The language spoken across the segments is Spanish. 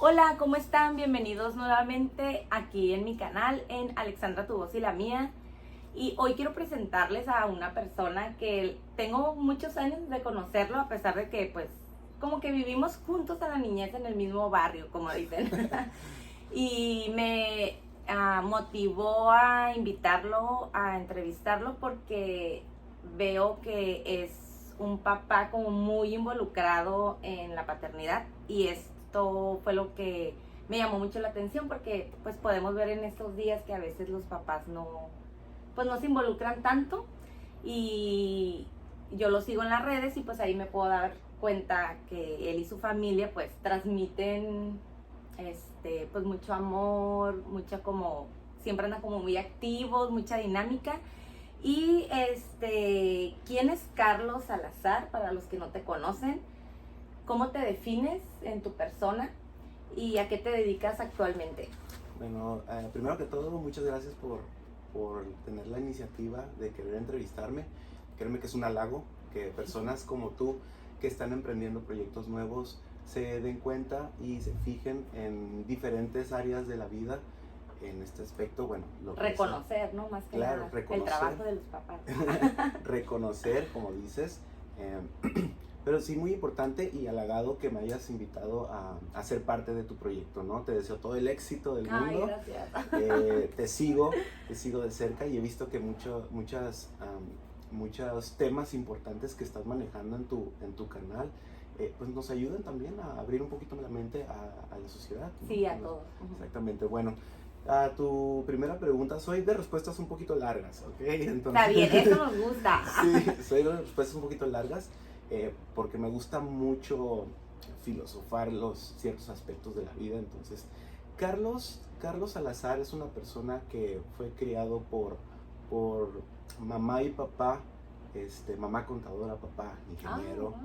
Hola, ¿cómo están? Bienvenidos nuevamente aquí en mi canal, en Alexandra, tu voz y la mía. Y hoy quiero presentarles a una persona que tengo muchos años de conocerlo, a pesar de que pues como que vivimos juntos a la niñez en el mismo barrio, como dicen. Y me motivó a invitarlo, a entrevistarlo, porque veo que es un papá como muy involucrado en la paternidad, y esto fue lo que me llamó mucho la atención, porque pues podemos ver en estos días que a veces los papás pues no se involucran tanto, y yo lo sigo en las redes y pues ahí me puedo dar cuenta que él y su familia pues transmiten pues mucho amor, mucha como, siempre andan como muy activos, mucha dinámica. Y ¿quién es Carlos Salazar? Para los que no te conocen, ¿cómo te defines en tu persona y a qué te dedicas actualmente? Bueno, primero que todo, muchas gracias por tener la iniciativa de querer entrevistarme. Créeme que es un halago que personas como tú que están emprendiendo proyectos nuevos se den cuenta y se fijen en diferentes áreas de la vida en este aspecto. Bueno, lo que Reconocer, ¿no? Más que claro, nada, el reconocer, trabajo de los papás. reconocer, como dices. Pero sí, muy importante y halagado que me hayas invitado a ser parte de tu proyecto, ¿no? Te deseo todo el éxito del Ay, mundo. gracias. Te sigo de cerca y he visto que muchos temas importantes que estás manejando en tu canal, pues nos ayudan también a abrir un poquito la mente a la sociedad, ¿no? Sí, a todos. Exactamente. Bueno, a tu primera pregunta, soy de respuestas un poquito largas, ¿ok? Entonces, Está bien, eso nos gusta. sí, soy de respuestas un poquito largas, porque me gusta mucho filosofar los ciertos aspectos de la vida. Entonces, Carlos Salazar es una persona que fue criado por mamá y papá, mamá contadora, papá ingeniero,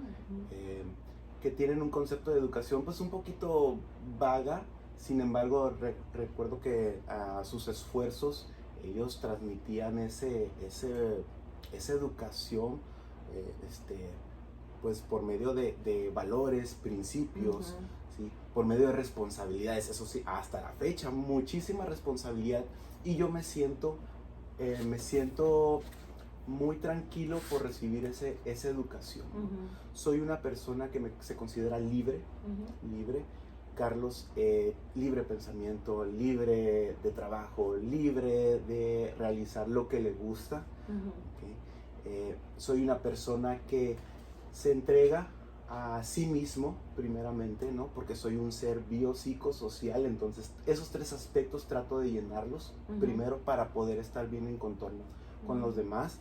que tienen un concepto de educación pues un poquito vaga. Sin embargo, recuerdo que a sus esfuerzos ellos transmitían esa educación, pues por medio de valores, principios, ¿sí? Por medio de responsabilidades, eso sí, hasta la fecha, muchísima responsabilidad. Y yo me siento muy tranquilo por recibir esa educación, ¿no? Soy una persona que se considera libre. Carlos, libre pensamiento, libre de trabajo, libre de realizar lo que le gusta. ¿Okay? Soy una persona que se entrega a sí mismo primeramente, ¿no? Porque soy un ser biopsicosocial. Entonces esos tres aspectos trato de llenarlos primero para poder estar bien en contorno con los demás.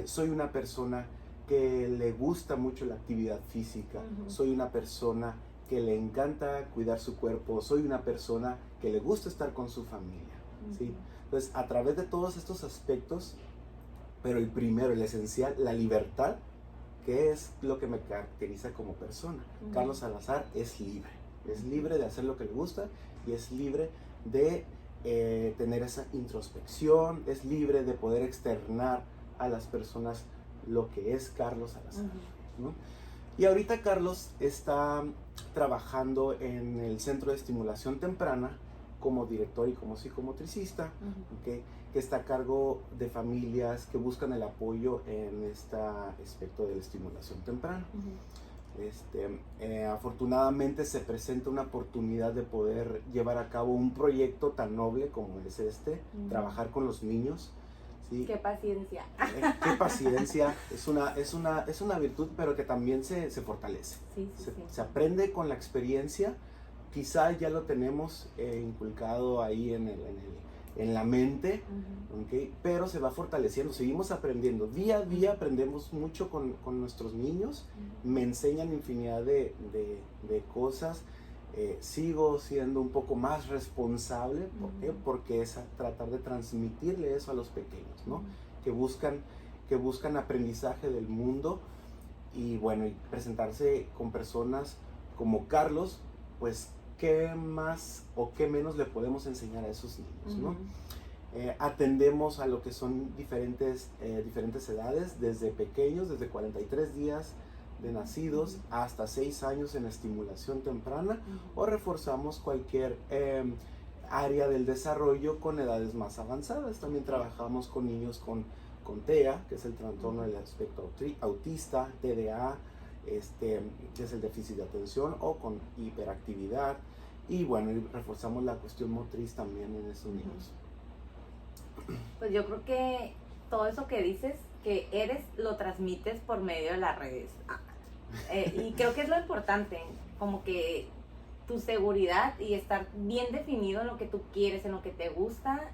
Soy una persona que le gusta mucho la actividad física. Soy una persona que le encanta cuidar su cuerpo. Soy una persona que le gusta estar con su familia, ¿sí? Entonces, a través de todos estos aspectos, pero el primero, el esencial, la libertad, que es lo que me caracteriza como persona. Carlos Salazar es libre de hacer lo que le gusta, y es libre de tener esa introspección, es libre de poder externar a las personas lo que es Carlos Salazar, ¿no? Y ahorita Carlos está trabajando en el Centro de Estimulación Temprana como director y como psicomotricista, ¿okay? Que está a cargo de familias que buscan el apoyo en este aspecto de la estimulación temprana. Afortunadamente se presenta una oportunidad de poder llevar a cabo un proyecto tan noble como es trabajar con los niños. ¿Sí? Qué paciencia. Qué paciencia, es una virtud, pero que también se fortalece. Se aprende con la experiencia. Quizá ya lo tenemos inculcado ahí en la mente, ¿okay? Pero se va fortaleciendo, seguimos aprendiendo. Día a día aprendemos mucho con nuestros niños. Me enseñan infinidad de cosas. Sigo siendo un poco más responsable. ¿Por qué? Porque es tratar de transmitirle eso a los pequeños, ¿no? Que buscan aprendizaje del mundo. Y bueno, y presentarse con personas como Carlos, pues qué más o qué menos le podemos enseñar a esos niños, ¿no? Atendemos a lo que son diferentes edades, desde pequeños, desde 43 días de nacidos hasta 6 años en estimulación temprana, o reforzamos cualquier área del desarrollo con edades más avanzadas. También trabajamos con niños con TEA, que es el trastorno del espectro autista, TDA, que es el déficit de atención, o con hiperactividad. Y bueno, y reforzamos la cuestión motriz también en esos niños. Pues yo creo que todo eso que dices que eres, lo transmites por medio de las redes. Y creo que es lo importante, como que tu seguridad y estar bien definido en lo que tú quieres, en lo que te gusta,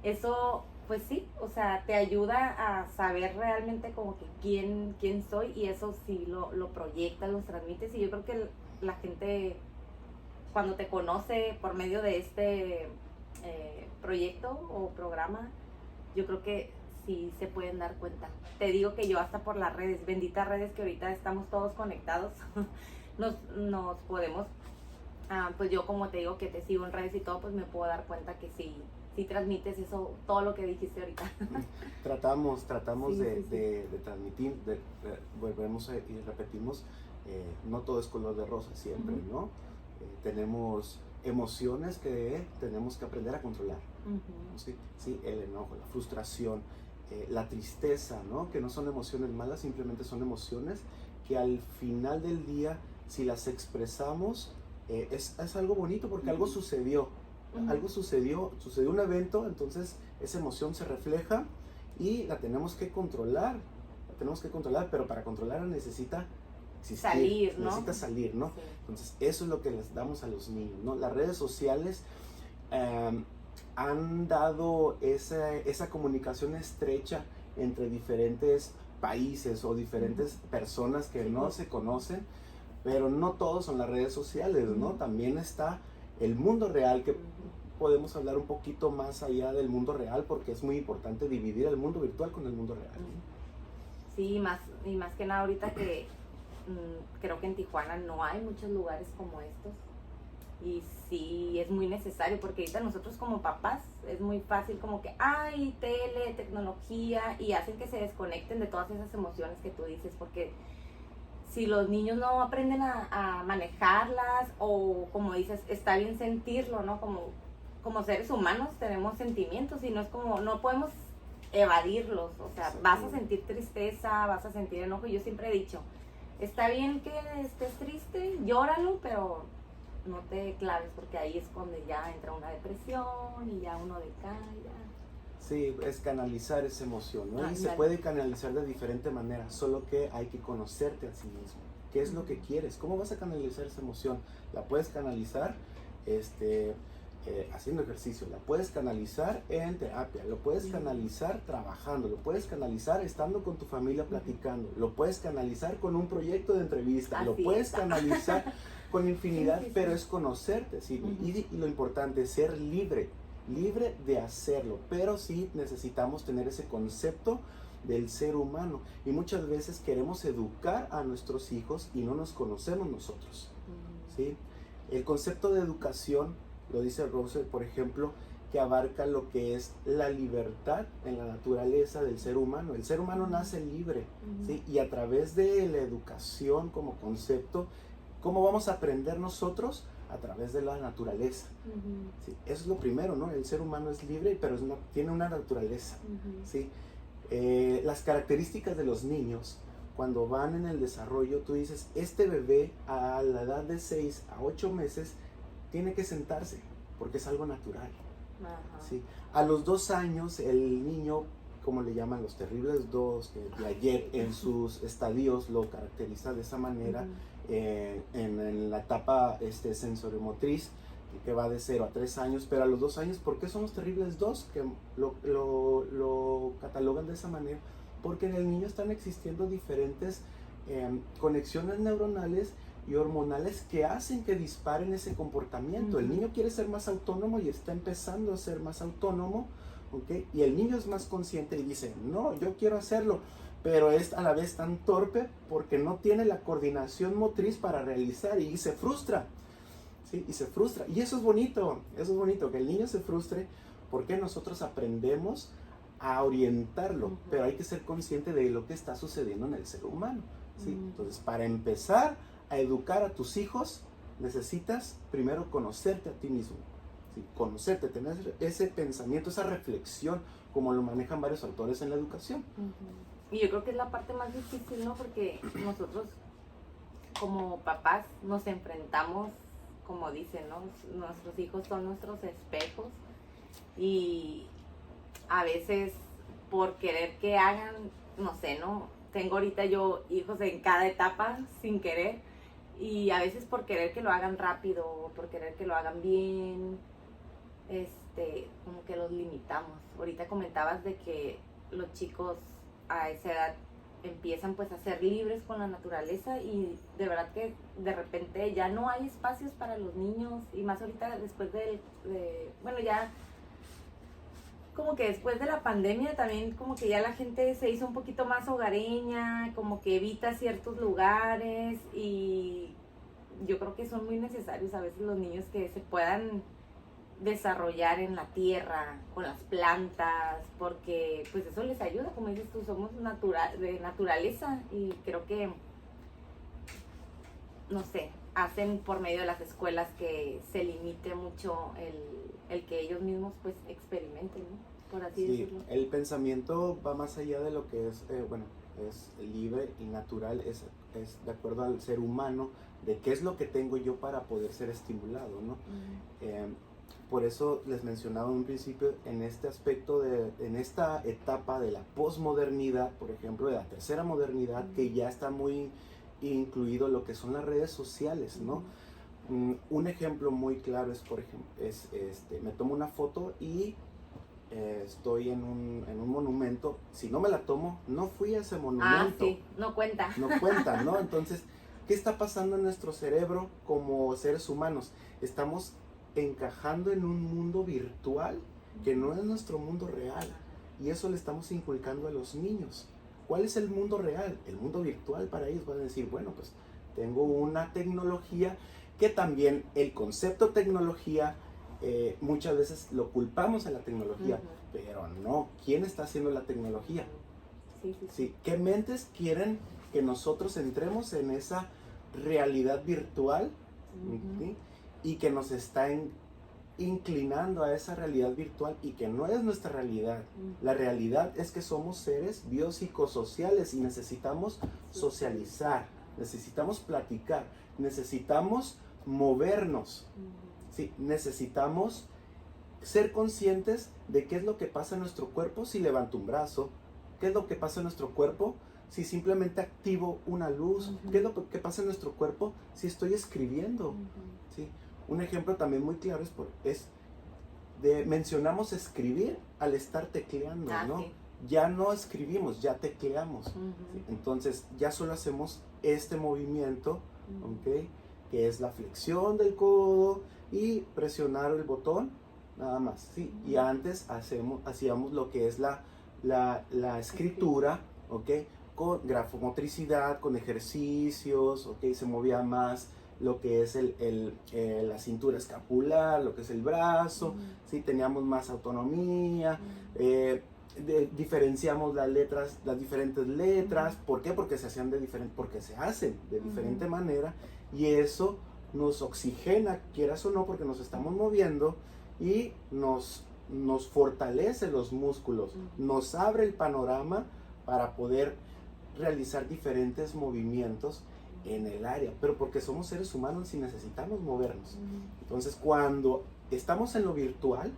eso pues sí, o sea, te ayuda a saber realmente como que quién soy, y eso sí lo proyectas, lo transmites. Y yo creo que la gente cuando te conoce por medio de este proyecto o programa, yo creo que sí se pueden dar cuenta. Te digo que yo hasta por las redes, benditas redes que ahorita estamos todos conectados, nos podemos, pues yo como te digo que te sigo en redes y todo, pues me puedo dar cuenta que sí transmites eso, todo lo que dijiste ahorita. Tratamos Sí. de transmitir, volvemos y repetimos, no todo es color de rosa siempre, ¿no? Tenemos emociones que tenemos que aprender a controlar. ¿Sí? El enojo, la frustración, la tristeza, ¿no? Que no son emociones malas, simplemente son emociones que al final del día, si las expresamos, es algo bonito porque algo sucedió. Algo sucedió un evento, entonces esa emoción se refleja y la tenemos que controlar. Pero para controlarla necesita existir, salir, ¿no? Necesita salir, ¿no? Sí. Entonces eso es lo que les damos a los niños, ¿no? Las redes sociales han dado esa comunicación estrecha entre diferentes países o diferentes personas que no se conocen, pero no todos son las redes sociales, ¿no? También está el mundo real, que podemos hablar un poquito más allá del mundo real, porque es muy importante dividir el mundo virtual con el mundo real. Sí, y más que nada ahorita que creo que en Tijuana no hay muchos lugares como estos, y sí es muy necesario, porque ahorita nosotros como papás es muy fácil como que hay tele, tecnología, y hacen que se desconecten de todas esas emociones que tú dices, porque si los niños no aprenden a manejarlas, o como dices, está bien sentirlo, ¿no? Como seres humanos tenemos sentimientos y no es como, no podemos evadirlos, o sea, vas a sentir tristeza, vas a sentir enojo. Yo siempre he dicho, está bien que estés triste, llóralo, pero no te claves, porque ahí es cuando ya entra una depresión y ya uno decae. Sí, es canalizar esa emoción, ¿no? Y se puede canalizar de diferente manera, solo que hay que conocerte a sí mismo. ¿Qué es lo que quieres? ¿Cómo vas a canalizar esa emoción? La puedes canalizar haciendo ejercicio, la puedes canalizar en terapia, lo puedes canalizar trabajando, lo puedes canalizar estando con tu familia platicando, lo puedes canalizar con un proyecto de entrevista, lo puedes canalizar con infinidad, pero es conocerte, ¿sí? Y lo importante es ser libre de hacerlo, pero sí necesitamos tener ese concepto del ser humano, y muchas veces queremos educar a nuestros hijos y no nos conocemos nosotros, ¿sí? El concepto de educación lo dice Russell, por ejemplo, que abarca lo que es la libertad en la naturaleza del ser humano. El ser humano nace libre, ¿sí? Y a través de la educación como concepto, ¿cómo vamos a aprender nosotros? A través de la naturaleza. ¿Sí? Eso es lo primero, ¿no? El ser humano es libre, pero tiene una naturaleza, ¿sí? Las características de los niños, cuando van en el desarrollo, tú dices, este bebé a la edad de 6 a 8 meses tiene que sentarse, porque es algo natural. ¿Sí? A los 2 años, el niño, como le llaman los terribles 2, que Piaget en sus estadios lo caracteriza de esa manera, en la etapa sensoriomotriz, que va de 0 a 3 años, pero a los 2 años, ¿por qué son los terribles 2? Que lo catalogan de esa manera, porque en el niño están existiendo diferentes conexiones neuronales y hormonales que hacen que disparen ese comportamiento. El niño quiere ser más autónomo y está empezando a ser más autónomo, ¿okay? Y el niño es más consciente y dice, no, yo quiero hacerlo, pero es a la vez tan torpe porque no tiene la coordinación motriz para realizar, y se frustra, ¿sí? Y se frustra, y eso es bonito, que el niño se frustre, porque nosotros aprendemos a orientarlo, pero hay que ser consciente de lo que está sucediendo en el ser humano. ¿sí? Entonces, para empezar a educar a tus hijos, necesitas primero conocerte a ti mismo, ¿sí? Conocerte, tener ese pensamiento, esa reflexión, como lo manejan varios autores en la educación. Y yo creo que es la parte más difícil, ¿no? Porque nosotros como papás nos enfrentamos, como dicen, ¿no? Nuestros hijos son nuestros espejos y a veces por querer que hagan, no sé, ¿no? Tengo ahorita yo hijos en cada etapa sin querer y a veces por querer que lo hagan rápido o por querer que lo hagan bien, como que los limitamos. Ahorita comentabas de que los chicos a esa edad empiezan pues a ser libres con la naturaleza y de verdad que de repente ya no hay espacios para los niños y más ahorita después bueno, ya como que después de la pandemia también como que ya la gente se hizo un poquito más hogareña, como que evita ciertos lugares y yo creo que son muy necesarios a veces los niños que se puedan desarrollar en la tierra, con las plantas, porque pues eso les ayuda, como dices tú, somos de naturaleza y creo que, no sé, hacen por medio de las escuelas que se limite mucho el que ellos mismos pues experimenten, ¿no? Por así decirlo. El pensamiento va más allá de lo que es, es libre y natural, es de acuerdo al ser humano, de qué es lo que tengo yo para poder ser estimulado, ¿no? Por eso les mencionaba en un principio, en este aspecto, en esta etapa de la posmodernidad, por ejemplo, de la tercera modernidad, que ya está muy incluido lo que son las redes sociales, ¿no? Un ejemplo muy claro es, por ejemplo, me tomo una foto y estoy en un monumento. Si no me la tomo, no fui a ese monumento. Ah, sí, no cuenta. No cuenta, ¿no? Entonces, ¿qué está pasando en nuestro cerebro como seres humanos? Estamos encajando en un mundo virtual que no es nuestro mundo real y eso le estamos inculcando a los niños. ¿Cuál es el mundo real? El mundo virtual. Para ellos van a decir, bueno, pues tengo una tecnología que también el concepto tecnología muchas veces lo culpamos a la tecnología, pero no, ¿quién está haciendo la tecnología? Sí, ¿qué mentes quieren que nosotros entremos en esa realidad virtual? ¿Sí? Y que nos está inclinando a esa realidad virtual y que no es nuestra realidad. La realidad es que somos seres biopsicosociales y necesitamos socializar, necesitamos platicar, necesitamos movernos, ¿sí? Necesitamos ser conscientes de qué es lo que pasa en nuestro cuerpo si levanto un brazo, qué es lo que pasa en nuestro cuerpo si simplemente activo una luz, qué es lo que pasa en nuestro cuerpo si estoy escribiendo, ¿sí? Un ejemplo también muy claro mencionamos escribir al estar tecleando, ¿no? Sí. Ya no escribimos, ya tecleamos. ¿Sí? Entonces ya solo hacemos este movimiento, ¿ok? Que es la flexión del codo y presionar el botón, nada más, ¿sí? Y antes hacíamos lo que es la escritura, ¿ok? Con grafomotricidad, con ejercicios, ¿ok? Se movía más lo que es la cintura escapular, lo que es el brazo, ¿sí? Teníamos más autonomía, diferenciamos las diferentes letras. ¿Por qué? Porque se hacen de diferente manera y eso nos oxigena, quieras o no, porque nos estamos moviendo y nos fortalece los músculos, nos abre el panorama para poder realizar diferentes movimientos en el área, pero porque somos seres humanos y necesitamos movernos. Entonces, cuando estamos en lo virtual,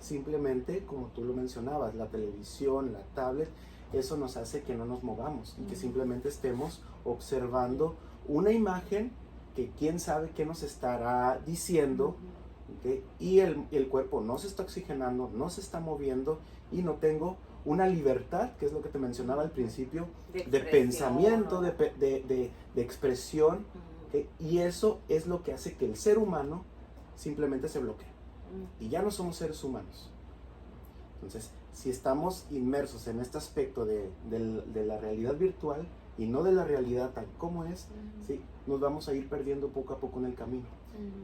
simplemente, como tú lo mencionabas, la televisión, la tablet, eso nos hace que no nos movamos y que simplemente estemos observando una imagen que quién sabe qué nos estará diciendo, ¿okay? Y el cuerpo no se está oxigenando, no se está moviendo y no tengo una libertad, que es lo que te mencionaba al principio, de pensamiento, de expresión, ¿okay? Y eso es lo que hace que el ser humano simplemente se bloquee. Y ya no somos seres humanos. Entonces, si estamos inmersos en este aspecto de la realidad virtual y no de la realidad tal como es, ¿sí? Nos vamos a ir perdiendo poco a poco en el camino.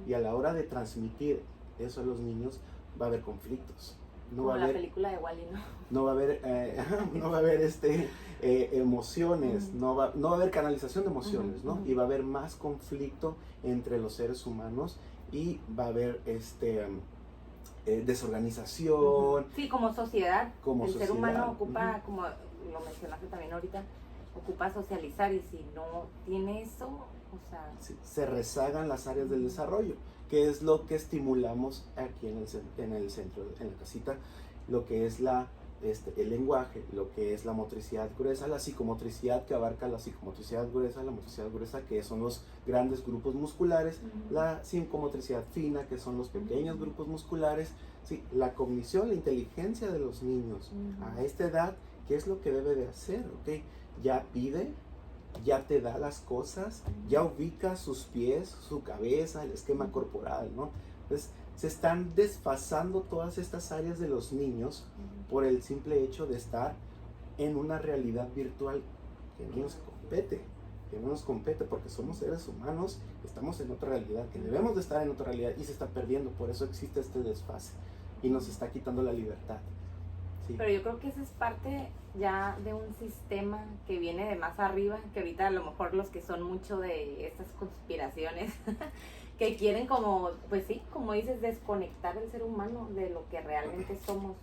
Y a la hora de transmitir eso a los niños, va a haber conflictos. no Como va a la haber, película de Wall-E, ¿no? no va a haber, no va a haber emociones, no va a haber canalización de emociones, ¿no? Y va a haber más conflicto entre los seres humanos y va a haber desorganización. Sí, como sociedad, el ser humano ocupa, Ujú. como lo mencionaste también ahorita, ocupa socializar, y si no tiene eso, o sea... Sí, se rezagan las áreas del desarrollo, que es lo que estimulamos aquí en el centro, en la casita, lo que es el lenguaje, lo que es la motricidad gruesa, la psicomotricidad, que abarca la psicomotricidad gruesa, la motricidad gruesa, que son los grandes grupos musculares, la psicomotricidad fina, que son los pequeños grupos musculares, sí, la cognición, la inteligencia de los niños a esta edad, ¿qué es lo que debe de hacer? ¿Okay? Ya pide, ya te da las cosas, ya ubica sus pies, su cabeza, el esquema corporal, ¿no? Entonces, se están desfasando todas estas áreas de los niños por el simple hecho de estar en una realidad virtual que no nos compete, porque somos seres humanos, estamos en otra realidad, que debemos de estar en otra realidad y se está perdiendo, por eso existe este desfase y nos está quitando la libertad. Sí. Pero yo creo que eso es parte ya de un sistema que viene de más arriba, que ahorita a lo mejor los que son mucho de estas conspiraciones que quieren como, pues sí, como dices, desconectar el ser humano de lo que realmente somos.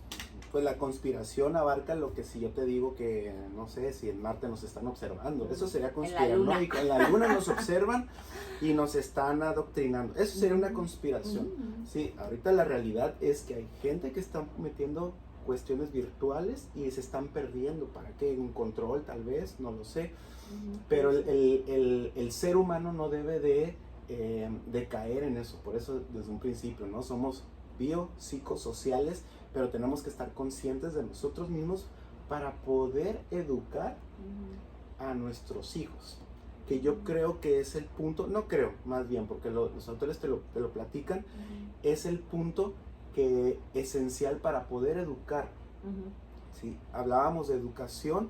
Pues la conspiración abarca lo que si yo te digo que, no sé, si en Marte nos están observando, eso sería conspiranoico. En la Luna nos observan y nos están adoctrinando, eso sería una conspiración. Sí, ahorita la realidad es que hay gente que está metiendo cuestiones virtuales y se están perdiendo. ¿Para qué? Un control tal vez, no lo sé. Pero el ser humano no debe de caer en eso. Por eso desde un principio, ¿no? Somos biopsicosociales, pero tenemos que estar conscientes de nosotros mismos para poder educar a nuestros hijos. Que yo creo que es el punto, no creo, más bien, porque los autores te lo platican, es el punto que esencial para poder educar. ¿Sí? Hablábamos de educación,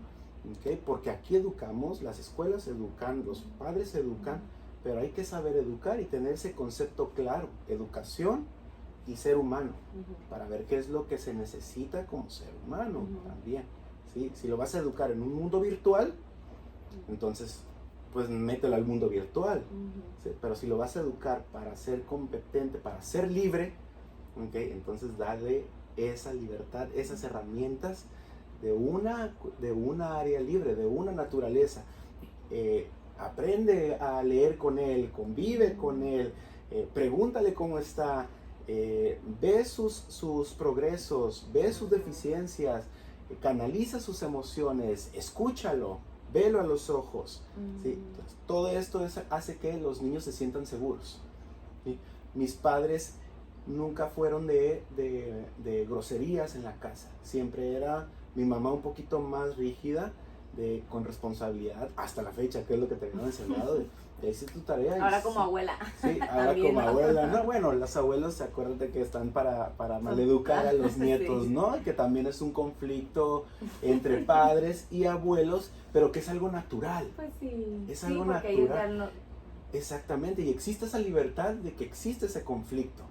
¿okay? Porque aquí educamos, las escuelas educan, los padres educan, pero hay que saber educar y tener ese concepto claro, educación y ser humano, para ver qué es lo que se necesita como ser humano también. ¿Sí? Si lo vas a educar en un mundo virtual, entonces pues mételo al mundo virtual. ¿Sí? Pero si lo vas a educar para ser competente, para ser libre, ¿okay? Entonces dale esa libertad, esas herramientas de una área libre, de una naturaleza. Aprende a leer con él, convive con él, pregúntale cómo está, ve sus progresos, ve sus deficiencias, canaliza sus emociones, escúchalo, velo a los ojos. ¿Sí? Entonces, todo esto hace que los niños se sientan seguros. ¿Sí? Mis padres nunca fueron de groserías en la casa. Siempre era mi mamá un poquito más rígida, con responsabilidad, hasta la fecha, que es lo que te había enseñado, de hacer tu tarea. Ahora como abuela. Sí, ahora como abuela. No, bueno, los abuelos, acuérdate que están para maleducar a los nietos, sí. ¿No? Que también es un conflicto entre padres y abuelos, pero que es algo natural. Pues sí. Es algo porque natural. Ellos ya no... Exactamente, y existe esa libertad de que existe ese conflicto,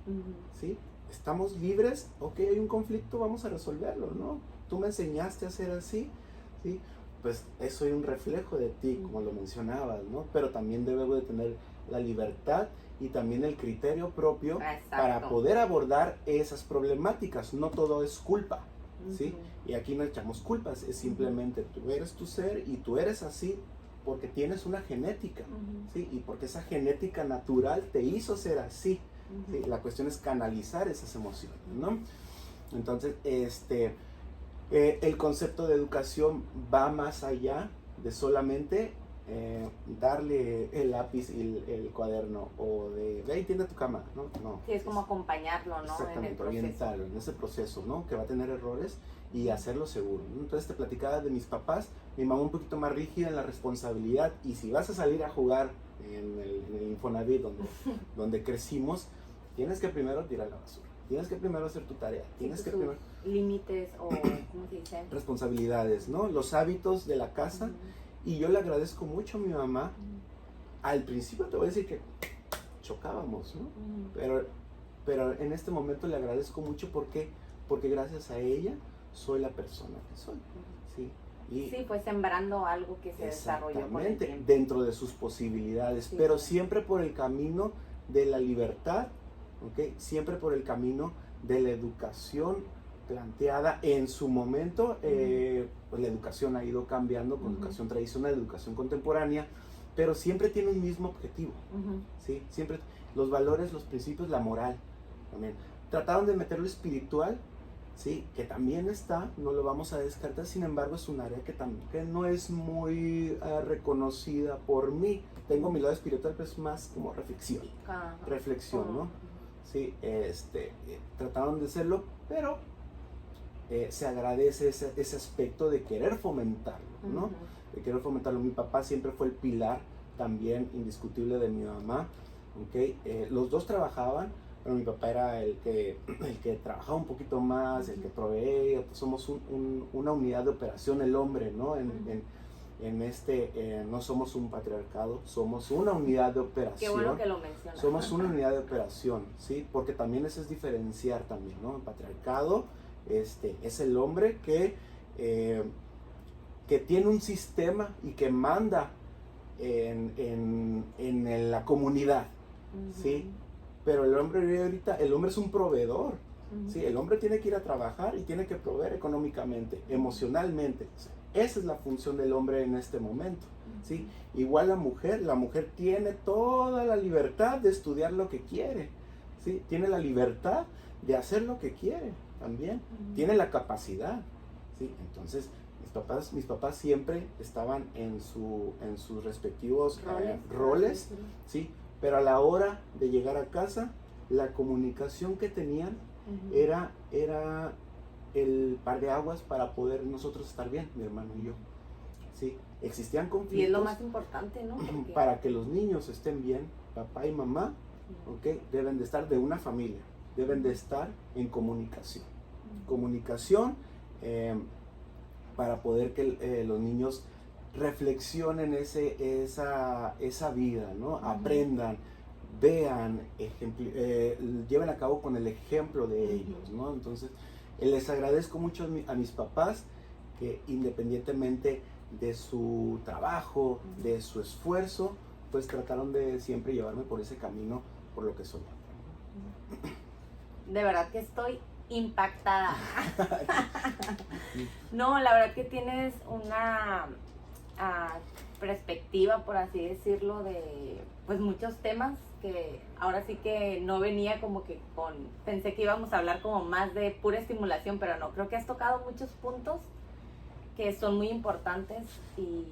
¿sí? Estamos libres, ok, hay un conflicto, vamos a resolverlo, ¿no? Tú me enseñaste a ser así, ¿sí? Pues soy un reflejo de ti, como lo mencionabas, ¿no? Pero también debo de tener la libertad y también el criterio propio. Exacto. Para poder abordar esas problemáticas. No todo es culpa, ¿sí? Y aquí no echamos culpas, es simplemente tú eres tu ser y tú eres así porque tienes una genética, ¿sí? Y porque esa genética natural te hizo ser así, ¿sí? La cuestión es canalizar esas emociones, ¿no? Entonces, el concepto de educación va más allá de solamente darle el lápiz y el cuaderno o de ve y tiende tu cama, ¿no? No. Sí, es como acompañarlo, ¿no? Exactamente, orientarlo en ese proceso, ¿no? Que va a tener errores y hacerlo seguro, ¿no? Entonces te platicaba de mis papás, mi mamá un poquito más rígida en la responsabilidad, y si vas a salir a jugar en el Infonavit donde crecimos, tienes que primero tirar la basura. Tienes que primero hacer tu tarea, tienes que primero... límites o, ¿cómo se dice? Responsabilidades, ¿no? Los hábitos de la casa. Y yo le agradezco mucho a mi mamá. Al principio te voy a decir que chocábamos, ¿no? Pero en este momento le agradezco mucho porque porque gracias a ella soy la persona que soy, ¿sí? Y sí, fue sembrando algo que se desarrolló con el tiempo. Dentro de sus posibilidades, sí, pero siempre por el camino de la libertad, ¿okay? Siempre por el camino de la educación planteada en su momento. Pues la educación ha ido cambiando con educación tradicional, educación contemporánea, pero siempre tiene un mismo objetivo, ¿sí? Siempre los valores, los principios, la moral también. Trataron de meter lo espiritual, ¿sí? Que también está, no lo vamos a descartar, sin embargo es un área que no es muy reconocida por mí. Tengo mi lado espiritual, pero es más como reflexión, ¿no? Sí, trataron de hacerlo, pero se agradece ese aspecto de querer fomentarlo, ¿no? De querer fomentarlo. Mi papá siempre fue el pilar también indiscutible de mi mamá, ¿okay? Los dos trabajaban, pero mi papá era el que trabajaba un poquito más, el que proveía. Pues somos una unidad de operación, el hombre, ¿no? No somos un patriarcado, somos una unidad de operación. Qué bueno que lo mencionas. Somos una unidad de operación, ¿sí? Porque también eso es diferenciar también, ¿no? El patriarcado es el hombre que tiene un sistema y que manda en la comunidad, ¿sí? Pero el hombre ahorita, el hombre es un proveedor, ¿sí? El hombre tiene que ir a trabajar y tiene que proveer económicamente, emocionalmente. O sea, esa es la función del hombre en este momento, ¿sí? Igual la mujer tiene toda la libertad de estudiar lo que quiere, ¿sí? Tiene la libertad de hacer lo que quiere también, tiene la capacidad, ¿sí? Entonces, mis papás siempre estaban en sus respectivos roles, ¿sí? Pero a la hora de llegar a casa, la comunicación que tenían era el par de aguas para poder nosotros estar bien, mi hermano y yo, ¿sí? Existían conflictos. Y es lo más importante, ¿no? Porque para que los niños estén bien, papá y mamá, ¿okay? Deben de estar de una familia, deben de estar en comunicación. Comunicación para poder que los niños reflexionen esa vida, ¿no? Aprendan, vean, lleven a cabo con el ejemplo de ellos, ¿no? Entonces, les agradezco mucho a mis papás que independientemente de su trabajo, de su esfuerzo, pues trataron de siempre llevarme por ese camino, por lo que soy. De verdad que estoy impactada. No, la verdad que tienes una perspectiva, por así decirlo, de pues muchos temas que ahora sí que no venía como que pensé que íbamos a hablar como más de pura estimulación, pero no, creo que has tocado muchos puntos que son muy importantes y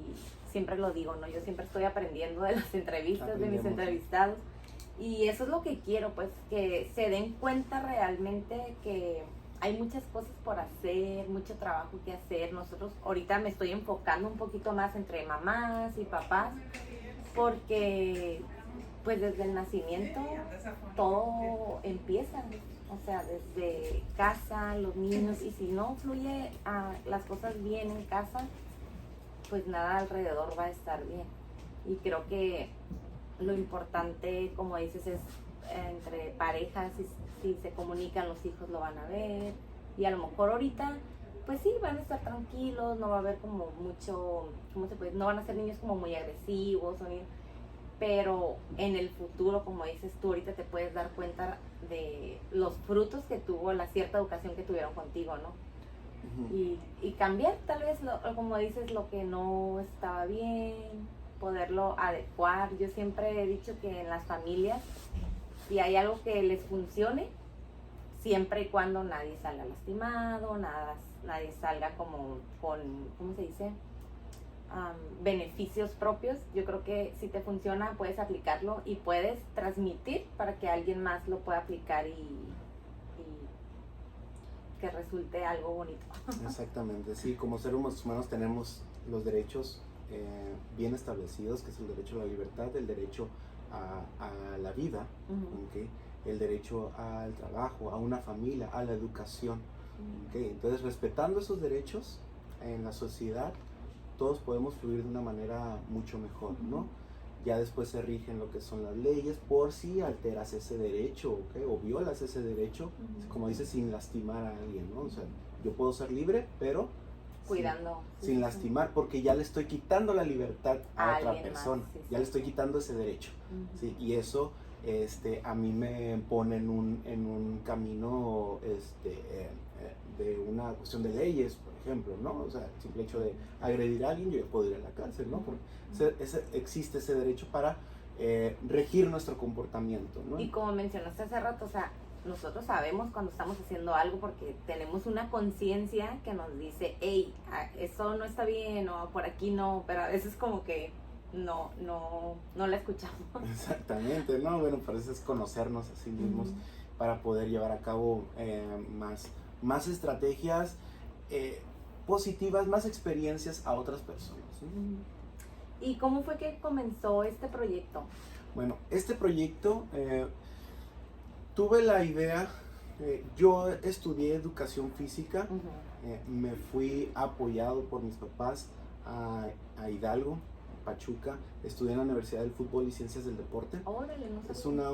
siempre lo digo, ¿no? Yo siempre estoy aprendiendo de las entrevistas, de mis entrevistados, y eso es lo que quiero, pues, que se den cuenta realmente que hay muchas cosas por hacer, mucho trabajo que hacer. Nosotros ahorita me estoy enfocando un poquito más entre mamás y papás, porque pues desde el nacimiento todo empieza, o sea, desde casa, los niños, y si no fluye las cosas bien en casa, pues nada alrededor va a estar bien. Y creo que lo importante, como dices, es entre parejas, si se comunican, los hijos lo van a ver, y a lo mejor ahorita pues sí, van a estar tranquilos, no va a haber como mucho, ¿cómo se puede? No van a ser niños como muy agresivos, pero en el futuro, como dices tú, ahorita te puedes dar cuenta de los frutos que tuvo la cierta educación que tuvieron contigo, ¿no? Y cambiar tal vez, como dices, lo que no estaba bien, poderlo adecuar. Yo siempre he dicho que en las familias, si hay algo que les funcione, siempre y cuando nadie salga lastimado, nadie salga como con, ¿cómo se dice? Beneficios propios. Yo creo que si te funciona, puedes aplicarlo y puedes transmitir para que alguien más lo pueda aplicar y que resulte algo bonito. Exactamente, sí, como seres humanos tenemos los derechos bien establecidos, que es el derecho a la libertad, el derecho a la vida, ¿okay? El derecho al trabajo, a una familia, a la educación. ¿Okay? Entonces, respetando esos derechos en la sociedad, todos podemos fluir de una manera mucho mejor, ¿no? ya después se rigen lo que son las leyes por si alteras ese derecho, ¿okay? O violas ese derecho, como dices, sin lastimar a alguien, ¿no? O sea, yo puedo ser libre, pero cuidando. Sin lastimar, porque ya le estoy quitando la libertad a otra persona, más, ya le estoy quitando ese derecho, ¿sí? Y eso a mí me pone en un camino de una cuestión de leyes, por ejemplo, ¿no? O sea, el simple hecho de agredir a alguien, yo ya puedo ir a la cárcel, ¿no? Porque existe ese derecho para regir nuestro comportamiento, ¿no? Y como mencionaste hace rato, o sea, nosotros sabemos cuando estamos haciendo algo porque tenemos una conciencia que nos dice, hey, eso no está bien o por aquí no, pero a veces como que no la escuchamos. Exactamente, ¿no? Bueno, para eso es conocernos a sí mismos para poder llevar a cabo más estrategias positivas, más experiencias a otras personas, ¿sí? ¿Y cómo fue que comenzó este proyecto? Bueno, este proyecto tuve la idea, yo estudié educación física, me fui apoyado por mis papás a Hidalgo, Pachuca, estudié en la Universidad del Fútbol y Ciencias del Deporte. Órale, no sé. Es una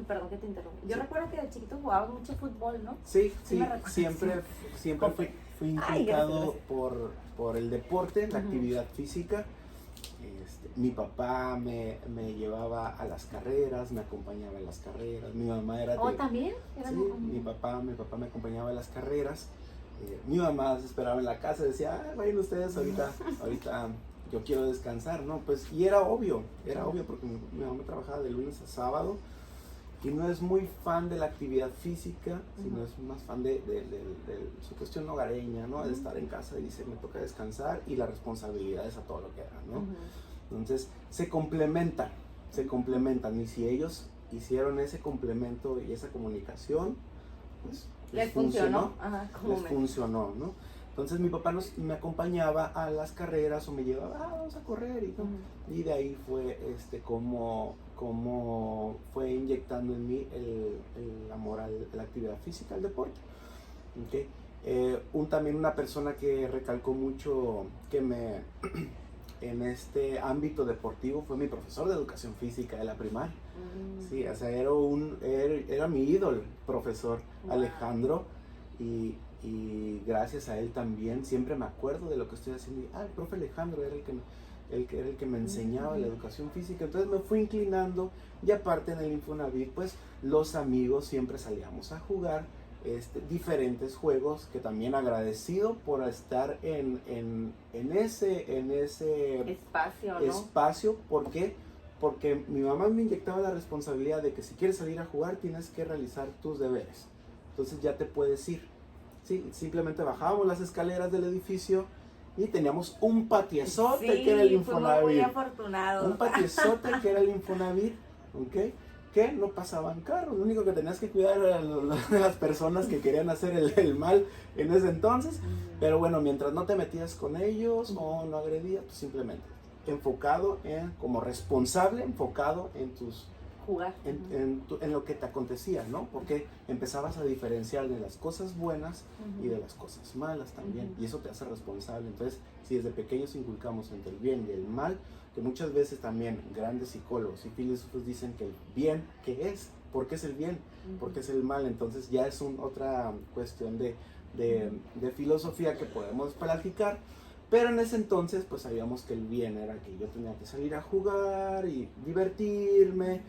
perdón que te interrumpa. Yo sí. recuerdo que de chiquito jugabas mucho fútbol, ¿no? Sí, siempre fui inculcado gracias. por el deporte, la actividad física. Mi papá me llevaba a las carreras, me acompañaba en las carreras. Mi mamá era ¿También? Sí, mi papá me acompañaba en las carreras. Mi mamá se esperaba en la casa y decía, vayan ustedes ahorita yo quiero descansar, ¿no? Pues, y era obvio porque mi mamá trabajaba de lunes a sábado y no es muy fan de la actividad física, sino es más fan de su cuestión hogareña, ¿no? De estar en casa y dice, me toca descansar y la responsabilidad es a todo lo que hagan, ¿no? Entonces, se complementan, y si ellos hicieron ese complemento y esa comunicación, pues les funcionó. Funcionó, ¿no? Entonces mi papá me acompañaba a las carreras o me llevaba, vamos a correr, y de ahí fue como fue inyectando en mí el amor a la actividad física, al deporte. ¿Okay? También una persona que recalcó mucho en este ámbito deportivo fue mi profesor de educación física de la primaria. Sí, o sea, era mi ídolo, profesor Alejandro, y gracias a él también siempre me acuerdo de lo que estoy haciendo. El profe Alejandro era el que me enseñaba la educación física. Entonces me fui inclinando, y aparte en el Infonavit, pues los amigos siempre salíamos a jugar diferentes juegos, que también agradecido por estar en ese espacio, ¿no? Espacio, ¿por qué? Porque mi mamá me inyectaba la responsabilidad de que si quieres salir a jugar tienes que realizar tus deberes. Entonces ya te puedes ir. Sí, simplemente bajábamos las escaleras del edificio y teníamos un patiezote que era el Infonavit. Muy afortunados. Un patiezote que era el Infonavit, ¿ok? Que no pasaban carros, lo único que tenías que cuidar eran las personas que querían hacer el mal en ese entonces. Pero bueno, mientras no te metías con ellos o no agredías, pues simplemente como responsable, enfocado en tus jugar. En lo que te acontecía, ¿no? Porque empezabas a diferenciar de las cosas buenas y de las cosas malas también, y eso te hace responsable. Entonces, si desde pequeños inculcamos entre el bien y el mal, que muchas veces también grandes psicólogos y filósofos dicen que el bien, ¿qué es? ¿Por qué es el bien? ¿Por qué es el mal? Entonces ya es otra cuestión de filosofía que podemos platicar. Pero en ese entonces, pues sabíamos que el bien era que yo tenía que salir a jugar y divertirme,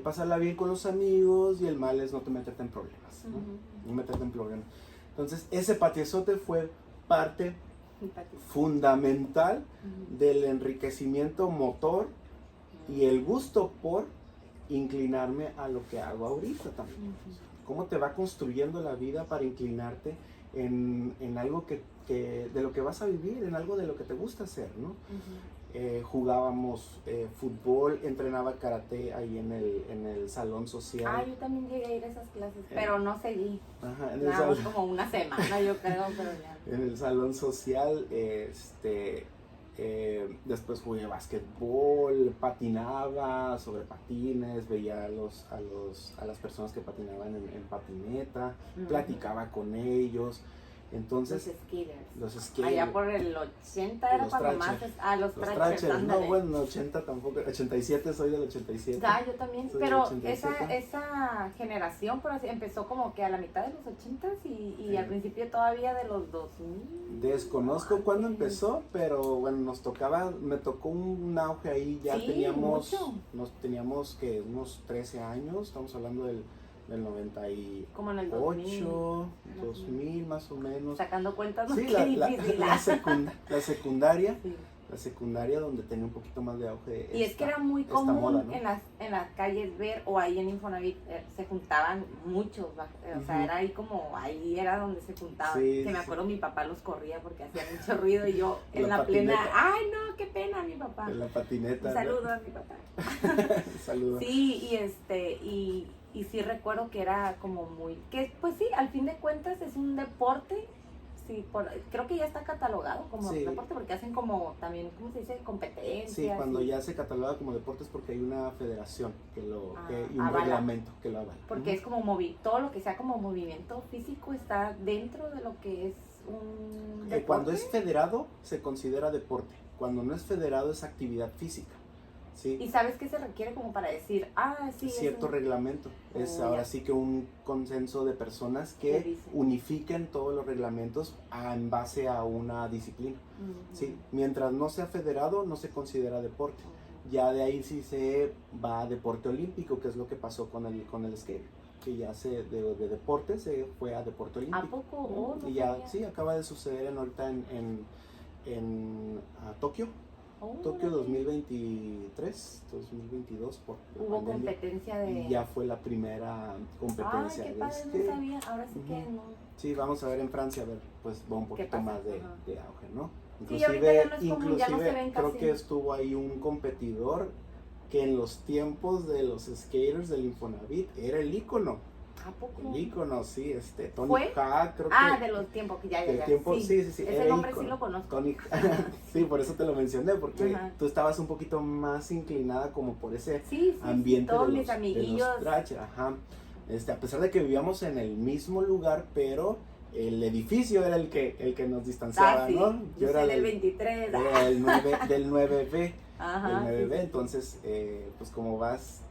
pasarla bien con los amigos, y el mal es no te meterte en problemas, ¿no? No meterte en problemas. Entonces, ese patiezote fue parte fundamental del enriquecimiento motor y el gusto por inclinarme a lo que hago ahorita también. ¿Cómo te va construyendo la vida para inclinarte en algo de lo que vas a vivir, en algo de lo que te gusta hacer, ¿no? Jugábamos fútbol, entrenaba karate ahí en el salón social. Yo también llegué a ir a esas clases, pero no seguí. Nada más como una semana, yo creo, pero ya. En el salón social, después jugué básquetbol, patinaba sobre patines, veía a las personas que patinaban en patineta, platicaba con ellos. Entonces, skaters. los skaters. Allá por el 80 era los cuando más... Thrasher. Los Los Thrasher, Thrasher, no, ándale. bueno, 80 tampoco, 87, soy del 87. Ah, yo también, Soy pero del 87. esa generación, por así, empezó como que a la mitad de los 80s y Sí. al principio todavía de los 2000. Desconozco cuándo empezó, pero bueno, me tocó un auge ahí, ya Sí, teníamos, mucho. teníamos que unos 13 años, estamos hablando del 98, Como en el 2000. 2000 más o menos. Sacando cuentas, ¿no? Sí, Qué difícil. la secundaria donde tenía un poquito más de auge. Y es que era muy esta común moda, ¿no? en las calles ver, o ahí en Infonavit se juntaban muchos, o sea, Ujú. era ahí como, ahí era donde se juntaban. Sí, que me sí. acuerdo mi papá los corría porque hacían mucho ruido y yo en La la plena, patineta. ay no, qué pena mi papá. En la patineta. Un saludo a mi papá. Saludo. Sí, y sí recuerdo que era como muy, que pues sí, al fin de cuentas es un deporte, sí, creo que ya está catalogado como Sí. deporte porque hacen como también, ¿cómo se dice? Competencias. Sí, cuando y- ya se cataloga como deporte es porque hay una federación y un avala. reglamento que lo avala. Porque es como todo lo que sea como movimiento físico está dentro de lo que es un deporte. Cuando es federado se considera deporte, cuando no es federado es actividad física. ¿Sí? ¿Y sabes qué se requiere como para decir, sí, Cierto reglamento. Es Oh, ahora ya. sí que un consenso de personas ¿Qué que dicen? unifiquen todos los reglamentos en base a una disciplina. ¿Sí? Mientras no sea federado no se considera deporte. Ya de ahí sí se va a deporte olímpico, que es lo que pasó con el skate, que ya de deporte se fue a deporte olímpico. ¿A poco? Oh, no y ya, sabía. sí, acaba de suceder ahorita en Tokio. Oh, Tokio órale. 2023, 2022 por la Hubo pandemia, competencia de... y ya fue la primera competencia Ay, qué de padre, skate. no sabía. Ahora sí que Ujú. no. Sí, vamos a ver en Francia, a ver, pues va un poquito pasa? más de Ajá. auge, ¿no? Sí, ahorita ya no es común, ya no se ven creo casi. que estuvo ahí un competidor que en los tiempos de los skaters del Infonavit era el ícono. ¿A poco? El ícono, sí, Tony ¿Fue? Hawk, creo De los tiempos que ya. del tiempo, sí, sí, Ese era nombre ícono. sí lo conozco. Tony sí, por eso te lo mencioné, porque Ajá. tú estabas un poquito más inclinada como por ese Sí, ambiente todos de mis los amiguillos. Thrasher, ajá. A pesar de que vivíamos en el mismo lugar, pero el edificio era el que nos distanciaba, Sí. ¿no? Yo era soy del 23. era del 9B, Ajá. del 9B, sí. entonces, pues como vas,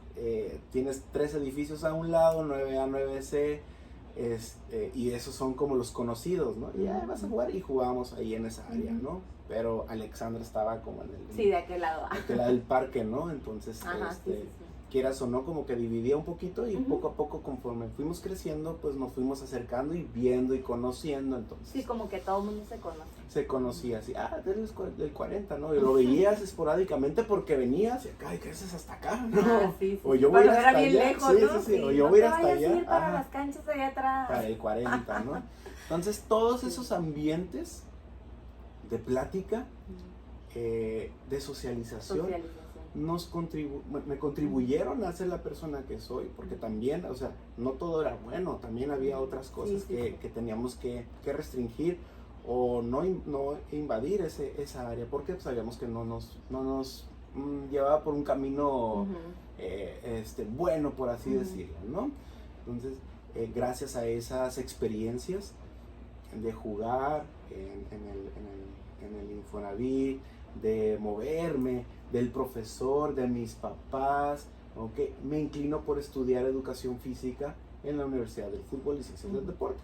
tienes 3 edificios a un lado, 9A, 9C, y esos son como los conocidos, ¿no? Y ya vas a jugar y jugábamos ahí en esa área, ¿no? Pero Alexandra estaba como en el... Sí, de aquel lado. que la del parque, ¿no? Entonces, Ajá, sí. quieras o no, como que dividía un poquito y Ujú. poco a poco, conforme fuimos creciendo, pues nos fuimos acercando y viendo y conociendo, entonces Sí, como que todo el mundo se conoce. se conocía así, del 40, ¿no? Y lo veías esporádicamente porque venías y acá, y creces hasta acá, ¿no? Sí. O yo voy a ir Cuando hasta era bien allá, lejos, sí, ¿no? sí, o yo voy a ir hasta No te vayas allá, a ir para ajá, las canchas allá atrás. para el 40, ¿no? Entonces, todos esos ambientes de plática, de socialización, Socialización. me contribuyeron a ser la persona que soy, porque también, o sea, no todo era bueno, también había otras cosas Sí, sí. que teníamos que restringir o no invadir esa área, porque sabíamos que no nos llevaba por un camino Ujú. bueno, por así Ujú. decirlo, ¿no? Entonces, gracias a esas experiencias de jugar en el Infonavit, de moverme, del profesor, de mis papás, ¿ok? Me inclino por estudiar educación física en la Universidad del Fútbol y Ciencias del Deporte.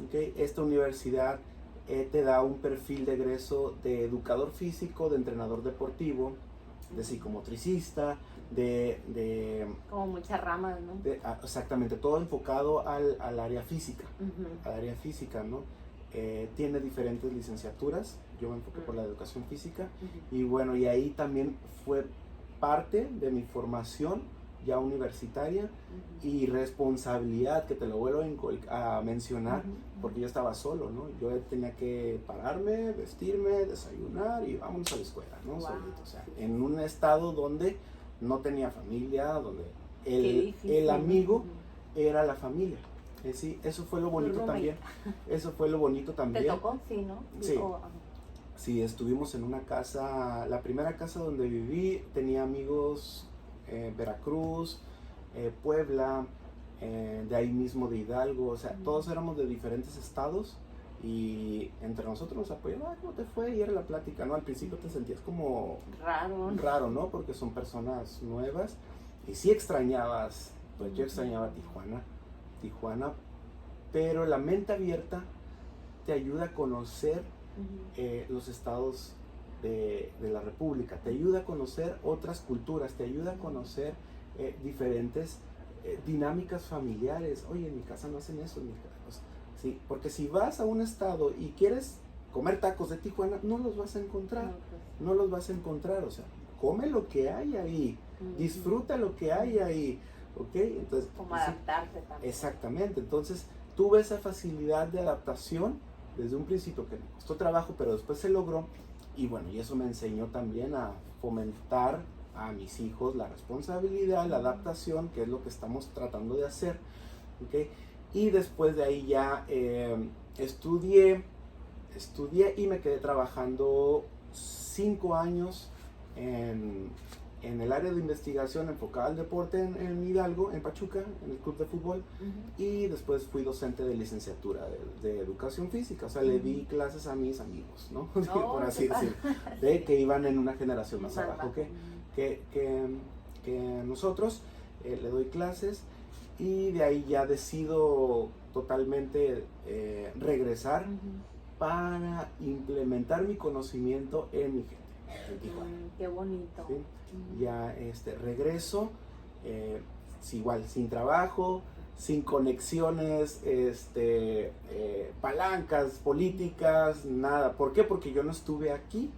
¿Ok? Esta universidad te da un perfil de egreso de educador físico, de entrenador deportivo, de psicomotricista, Como muchas ramas, ¿no? exactamente, todo enfocado al área física, Ujú. al área física, ¿no? Tiene diferentes licenciaturas, yo me enfoqué por la educación física, Ujú. y bueno, y ahí también fue parte de mi formación ya universitaria y responsabilidad, que te lo vuelvo a mencionar, Ujú. porque yo estaba solo, ¿no? Yo tenía que pararme, vestirme, desayunar y vámonos a la escuela, ¿no? Wow. Solito, o sea, en un estado donde no tenía familia, donde Qué difícil, el ¿no? amigo Ujú. era la familia. Sí, eso fue lo bonito roommate. también. Eso fue lo bonito ¿Te también. tocó? Sí, ¿no? Sí. Ajá. Sí, estuvimos en una casa, la primera casa donde viví, tenía amigos Veracruz, Puebla, de ahí mismo de Hidalgo, o sea, todos éramos de diferentes estados y entre nosotros nos apoyamos, ¿cómo te fue? Y era la plática, ¿no? Al principio te sentías como raro, ¿no? Porque son personas nuevas y sí extrañabas, pues yo extrañaba Tijuana, pero la mente abierta te ayuda a conocer los estados de la República, te ayuda a conocer otras culturas, te ayuda a conocer diferentes dinámicas familiares. Oye, en mi casa no hacen eso, en mi casa. Sí, porque si vas a un estado y quieres comer tacos de Tijuana, no los vas a encontrar, no los vas a encontrar, o sea, come lo que hay ahí, disfruta lo que hay ahí, ¿ok? Entonces, como adaptarse también. Exactamente, entonces tuve esa facilidad de adaptación desde un principio que me costó trabajo, pero después se logró, y bueno, y eso me enseñó también a fomentar a mis hijos la responsabilidad, la adaptación, que es lo que estamos tratando de hacer, ¿ok? Y después de ahí ya estudié y me quedé trabajando 5 años en el área de investigación enfocada al deporte en Hidalgo, en Pachuca, en el club de fútbol. Y después fui docente de licenciatura de educación física, o sea, le di clases a mis amigos, ¿no? Por así decirlo, que iban en una generación más abajo que nosotros. Le doy clases. Y de ahí ya decido totalmente regresar para implementar mi conocimiento en mi gente, en Tijuana. Qué bonito. ¿Sí? Ya regreso, igual, sin trabajo, sin conexiones, palancas políticas, nada. ¿Por qué? Porque yo no estuve aquí.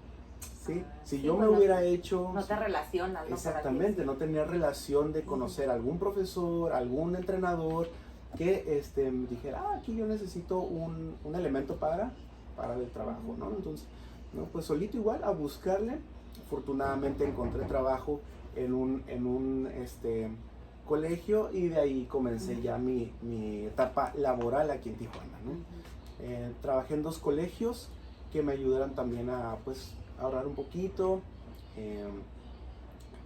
¿Sí? Si yo me hubiera hecho... No te relacionas, ¿no? Exactamente, no tenía relación de conocer a algún profesor, algún entrenador que me dijera, aquí yo necesito un elemento para el trabajo, ¿no? Entonces, no, pues solito igual a buscarle. Afortunadamente encontré trabajo en un colegio y de ahí comencé ya mi etapa laboral aquí en Tijuana, ¿no? Trabajé en 2 colegios que me ayudaron también a, pues, ahorrar un poquito.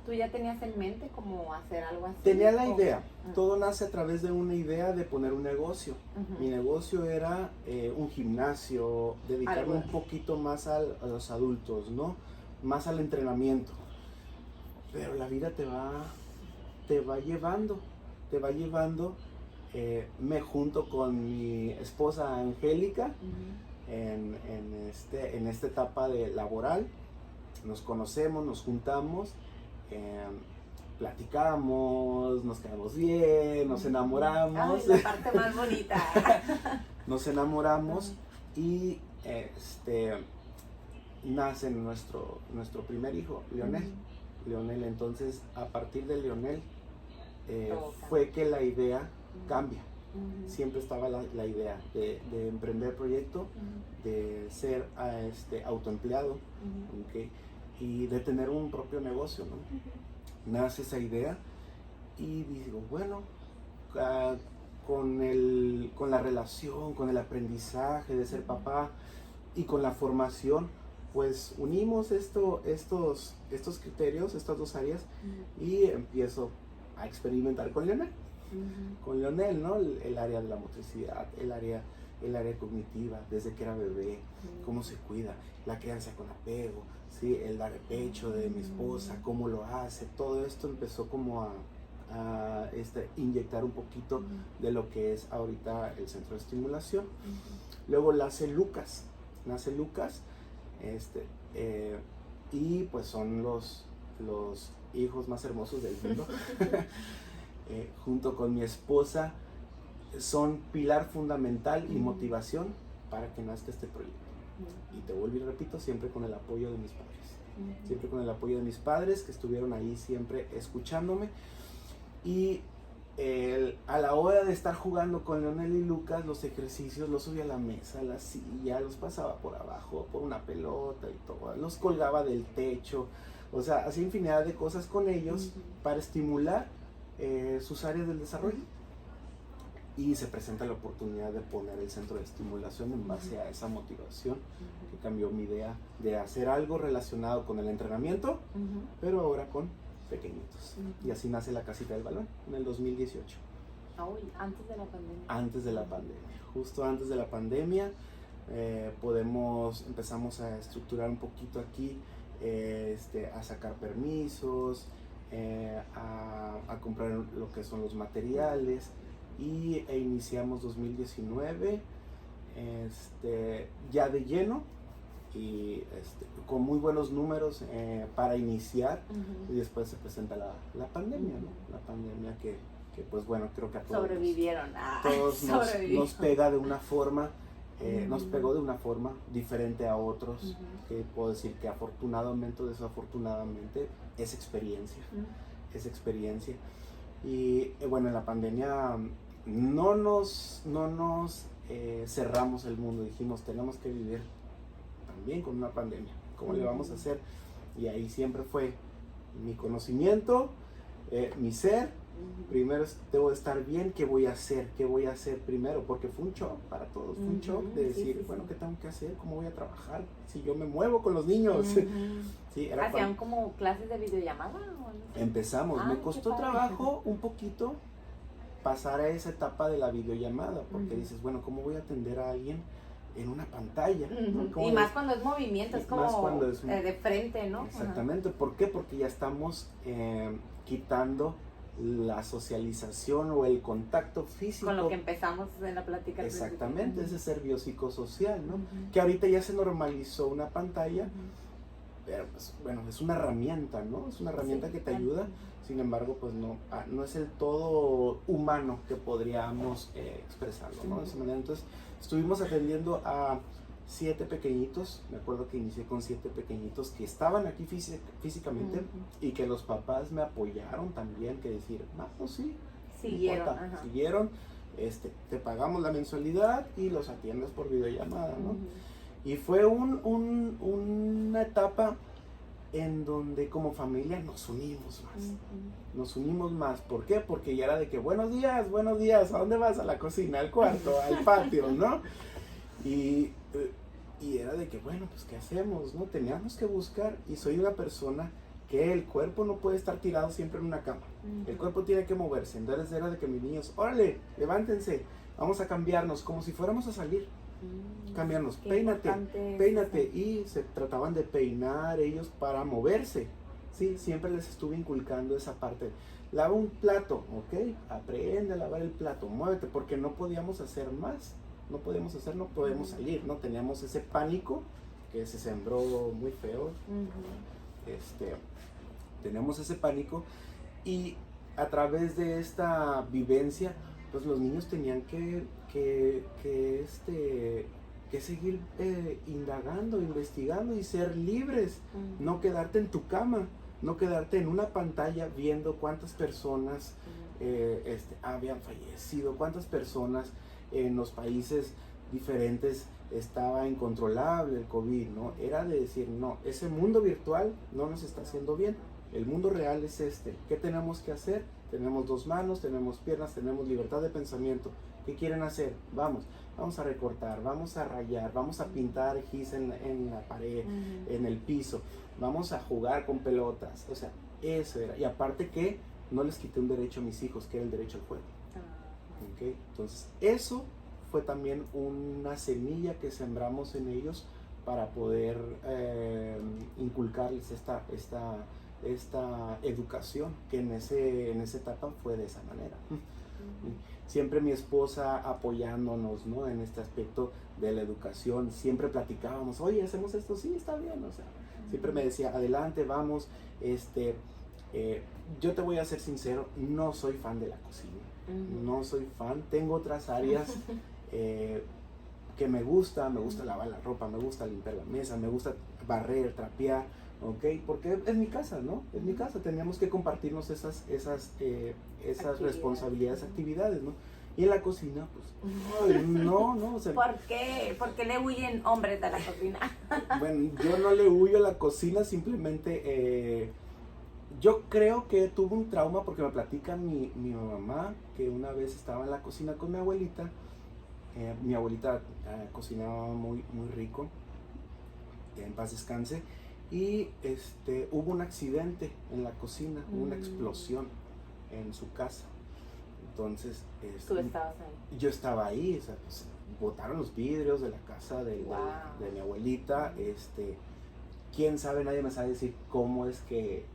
¿Tú ya tenías en mente cómo hacer algo así? Tenía la idea. Todo nace a través de una idea de poner un negocio. Mi negocio era un gimnasio, dedicarme un poquito más a los adultos, ¿no? Más al entrenamiento. Pero la vida te va llevando. Me junto con mi esposa Angélica en esta etapa laboral. Nos conocemos, nos juntamos, platicamos, nos quedamos bien, nos enamoramos. Ay, la parte más bonita. Nos enamoramos y nace nuestro primer hijo, Leonel. Leonel, entonces a partir de Leonel fue que la idea cambia. Siempre estaba la idea de emprender proyecto, de ser autoempleado, ¿okay? Y de tener un propio negocio, ¿no? Nace esa idea y digo, bueno, con la relación, con el aprendizaje de ser papá y con la formación, pues unimos estos criterios, estas 2 áreas, y empiezo a experimentar con Leonel. Con Leonel, ¿no? El área de la motricidad, el área cognitiva, desde que era bebé, cómo se cuida, la crianza con apego, ¿sí? El dar el pecho de mi esposa, cómo lo hace, todo esto empezó como a inyectar un poquito de lo que es ahorita el centro de estimulación. Luego nace Lucas, y pues son los hijos más hermosos del mundo. Junto con mi esposa son pilar fundamental y motivación para que nazca este proyecto. Y te vuelvo y repito, siempre con el apoyo de mis padres. Siempre con el apoyo de mis padres, que estuvieron ahí siempre escuchándome. Y a la hora de estar jugando con Leonel y Lucas, los ejercicios los subía a la mesa, a la silla, los pasaba por abajo, por una pelota y todo, los colgaba del techo, o sea, hacía infinidad de cosas con ellos para estimular sus áreas del desarrollo. Y se presenta la oportunidad de poner el centro de estimulación en base a esa motivación que cambió mi idea de hacer algo relacionado con el entrenamiento, pero ahora con pequeñitos. Y así nace la Casita del Balón en el 2018. Uy, antes de la pandemia. Antes de la pandemia, justo antes de la pandemia. Empezamos a estructurar un poquito aquí, a sacar permisos, a comprar lo que son los materiales, e iniciamos 2019 ya de lleno y con muy buenos números para iniciar. Y después se presenta la pandemia, ¿no? La pandemia que pues bueno, creo que a todos sobrevivieron. nos pega de una forma, nos pegó de una forma diferente a otros, que puedo decir que afortunadamente o desafortunadamente es experiencia, y bueno, en la pandemia no nos cerramos el mundo, dijimos tenemos que vivir también con una pandemia, ¿cómo le vamos a hacer? Y ahí siempre fue mi conocimiento, mi ser. Primero debo estar bien, ¿qué voy a hacer? ¿Qué voy a hacer primero? Porque fue un shock para todos, fue un shock de decir, bueno, ¿qué tengo que hacer? ¿Cómo voy a trabajar? Si yo me muevo con los niños. Sí, ¿Hacían como clases de videollamada? ¿O no sé? Empezamos, me costó trabajo un poquito pasar a esa etapa de la videollamada, porque dices, bueno, ¿cómo voy a atender a alguien en una pantalla? Y más cuando es movimiento, es como de frente, ¿no? Exactamente, ¿por qué? Porque ya estamos quitando la socialización o el contacto físico. Con lo que empezamos en la plática. Exactamente, ese ser biopsicosocial, ¿no? Que ahorita ya se normalizó una pantalla, pero pues bueno, es una herramienta, ¿no? Es una herramienta que te ayuda, sin embargo, pues no es el todo humano que podríamos expresarlo, ¿no? De esa manera. Entonces, estuvimos atendiendo a 7 pequeñitos, me acuerdo que inicié con 7 pequeñitos que estaban aquí físicamente, y que los papás me apoyaron también, que decir, pues sí, siguieron, te pagamos la mensualidad y los atiendes por videollamada, ¿no? Y fue una etapa en donde como familia nos unimos más, ¿por qué? Porque ya era de que buenos días, ¿a dónde vas? A la cocina, al cuarto, al patio, ¿no? Y era de que, bueno, pues ¿qué hacemos? ¿No? Teníamos que buscar, y soy una persona que el cuerpo no puede estar tirado siempre en una cama. El cuerpo tiene que moverse. Entonces era de que mis niños, órale, levántense, vamos a cambiarnos, como si fuéramos a salir. Cambiarnos, peínate. Y se trataban de peinar ellos para moverse. Sí, siempre les estuve inculcando esa parte. Lava un plato, ¿ok? Aprende a lavar el plato, muévete, porque no podíamos hacer más. No podemos salir, ¿no? Teníamos ese pánico que se sembró muy feo. Tenemos ese pánico, y a través de esta vivencia, pues los niños tenían que seguir indagando, investigando y ser libres. No quedarte en tu cama, no quedarte en una pantalla viendo cuántas personas habían fallecido, cuántas personas en los países diferentes estaba incontrolable el COVID, ¿no? Era de decir, no, ese mundo virtual no nos está haciendo bien, el mundo real es ¿qué tenemos que hacer? Tenemos 2 manos, tenemos piernas, tenemos libertad de pensamiento. ¿Qué quieren hacer? Vamos a recortar, vamos a rayar, vamos a pintar gis en la pared, en el piso, vamos a jugar con pelotas, o sea, eso era. Y aparte que no les quité un derecho a mis hijos, que era el derecho al juego. ¿Okay? Entonces, eso fue también una semilla que sembramos en ellos para poder inculcarles esta educación, que en esa etapa fue de esa manera. Siempre mi esposa apoyándonos, ¿no? En este aspecto de la educación, siempre platicábamos, oye, hacemos esto, sí, está bien, o sea, siempre me decía, adelante, vamos, yo te voy a ser sincero, no soy fan de la cocina. No soy fan, tengo otras áreas que me gusta lavar la ropa, me gusta limpiar la mesa, me gusta barrer, trapear, ¿ok? Porque es mi casa, ¿no? Es mi casa, teníamos que compartirnos esas responsabilidades, actividades, ¿no? Y en la cocina, pues, no. O sea, ¿Por qué? ¿Por qué le huyen hombres de la cocina? Bueno, yo no le huyo a la cocina, simplemente... yo creo que tuve un trauma porque me platica mi mamá que una vez estaba en la cocina con mi abuelita. Mi abuelita cocinaba muy rico, en paz descanse, y hubo un accidente en la cocina, una explosión en su casa. Entonces, ¿Tú estabas ahí? Yo estaba ahí, o sea, pues, botaron los vidrios de la casa Wow. de mi abuelita. Quién sabe, nadie me sabe decir cómo es que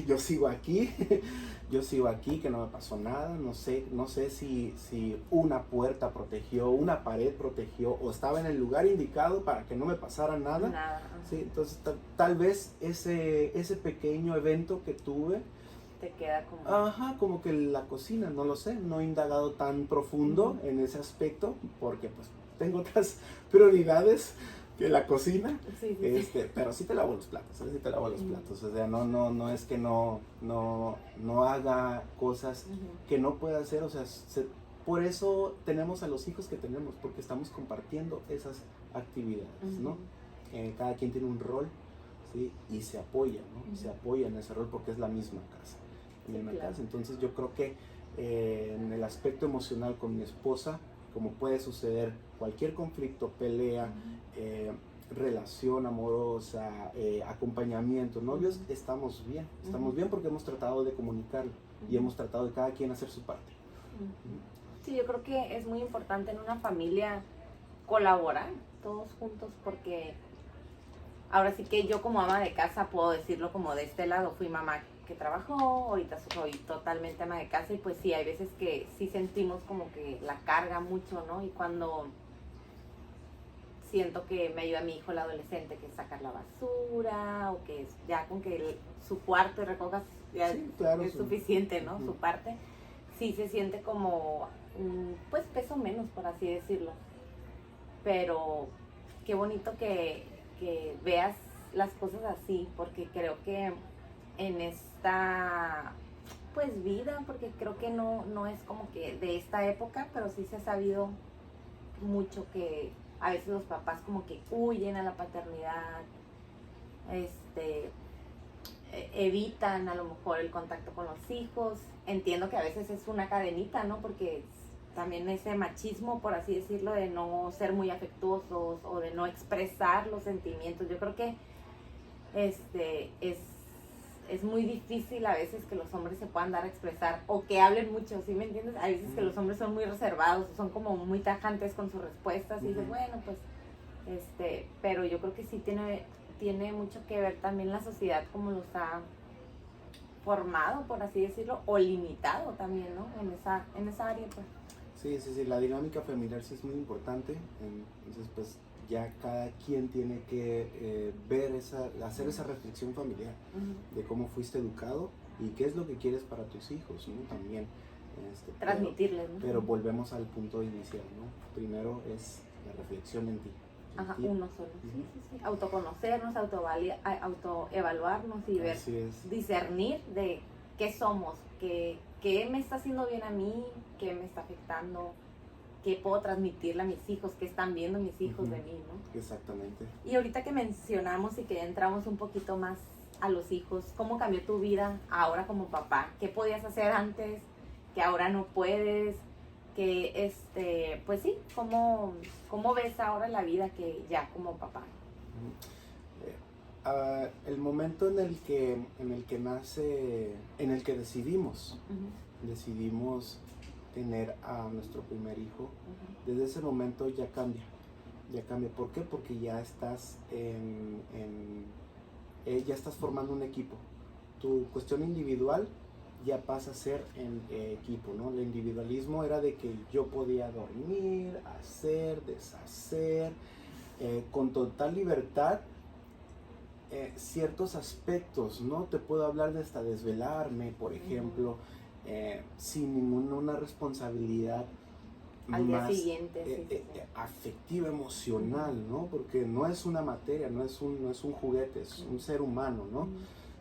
yo sigo aquí. Yo sigo aquí, que no me pasó nada. No sé si una puerta protegió, una pared protegió, o estaba en el lugar indicado para que no me pasara nada. Nada. Sí, entonces tal vez ese pequeño evento que tuve, Te queda como... ajá, como que la cocina, no lo sé, no he indagado tan profundo Ujú. en ese aspecto, porque pues tengo otras prioridades que la cocina. Sí, sí, sí. Pero sí te lavo los platos, sí te lavo los Ujú. platos, o sea, no es que no haga cosas Ujú. que no pueda hacer, o sea, por eso tenemos a los hijos que tenemos, porque estamos compartiendo esas actividades, ¿no? Ujú. Cada quien tiene un rol, ¿sí? Y se apoya, ¿no? Ujú. Se apoya en ese rol porque es la misma casa, Sí, la misma claro. casa. Entonces yo creo que en el aspecto emocional con mi esposa, como puede suceder cualquier conflicto, pelea, relación amorosa, acompañamiento, novios, Ujú. estamos bien Ujú. porque hemos tratado de comunicarlo y Ujú. hemos tratado de cada quien hacer su parte. Ujú. Sí, yo creo que es muy importante en una familia colaborar todos juntos, porque ahora sí que yo como ama de casa puedo decirlo, como de este lado fui mamá que trabajó, ahorita soy totalmente ama de casa, y pues sí, hay veces que sí sentimos como que la carga mucho, ¿no? Y cuando siento que me ayuda mi hijo, el adolescente, que es sacar la basura, o que ya con que su cuarto y recojas ya Sí, claro, es sí. suficiente, ¿no? Ujú. Su parte, sí se siente como, pues peso menos, por así decirlo. Pero qué bonito que veas las cosas así, porque creo que en esta pues vida, porque creo que no es como que de esta época, pero sí se ha sabido mucho que a veces los papás como que huyen a la paternidad, evitan a lo mejor el contacto con los hijos. Entiendo que a veces es una cadenita, ¿no? Porque también ese machismo, por así decirlo, de no ser muy afectuosos o de no expresar los sentimientos. Yo creo que es muy difícil a veces que los hombres se puedan dar a expresar o que hablen mucho, ¿sí me entiendes? Hay veces que los hombres son muy reservados, son como muy tajantes con sus respuestas y dices, bueno, pues, pero yo creo que sí tiene mucho que ver también la sociedad, como los ha formado, por así decirlo, o limitado también, ¿no? En esa área, pues. Sí, la dinámica familiar sí es muy importante, entonces pues ya cada quien tiene que hacer esa reflexión familiar de cómo fuiste educado y qué es lo que quieres para tus hijos, ¿no? También. Transmitirles, ¿no? Pero volvemos al punto inicial, ¿no? Primero es la reflexión en ti. Ajá, ti. uno solo. Sí. Autoconocernos, autoevaluarnos y ver, Así es. discernir de qué somos, qué me está haciendo bien a mí, qué me está afectando, qué puedo transmitirle a mis hijos, qué están viendo mis hijos de mí, ¿no? Exactamente. Y ahorita que mencionamos y que entramos un poquito más a los hijos, ¿cómo cambió tu vida ahora como papá? ¿Qué podías hacer antes que ahora no puedes? Que pues sí, ¿cómo ves ahora la vida que ya como papá? El momento en el que nace, en el que decidimos tener a nuestro primer hijo, desde ese momento ya cambia. ¿Por qué? Porque ya estás ya estás formando un equipo. Tu cuestión individual ya pasa a ser en equipo, ¿no? El individualismo era de que yo podía dormir, hacer, deshacer, con total libertad, ciertos aspectos, ¿no? Te puedo hablar de hasta desvelarme, por ejemplo, sin ninguna responsabilidad al más día siguiente, sí. afectiva, emocional, ¿no? Porque no es una materia, no es un juguete, es un ser humano, ¿no?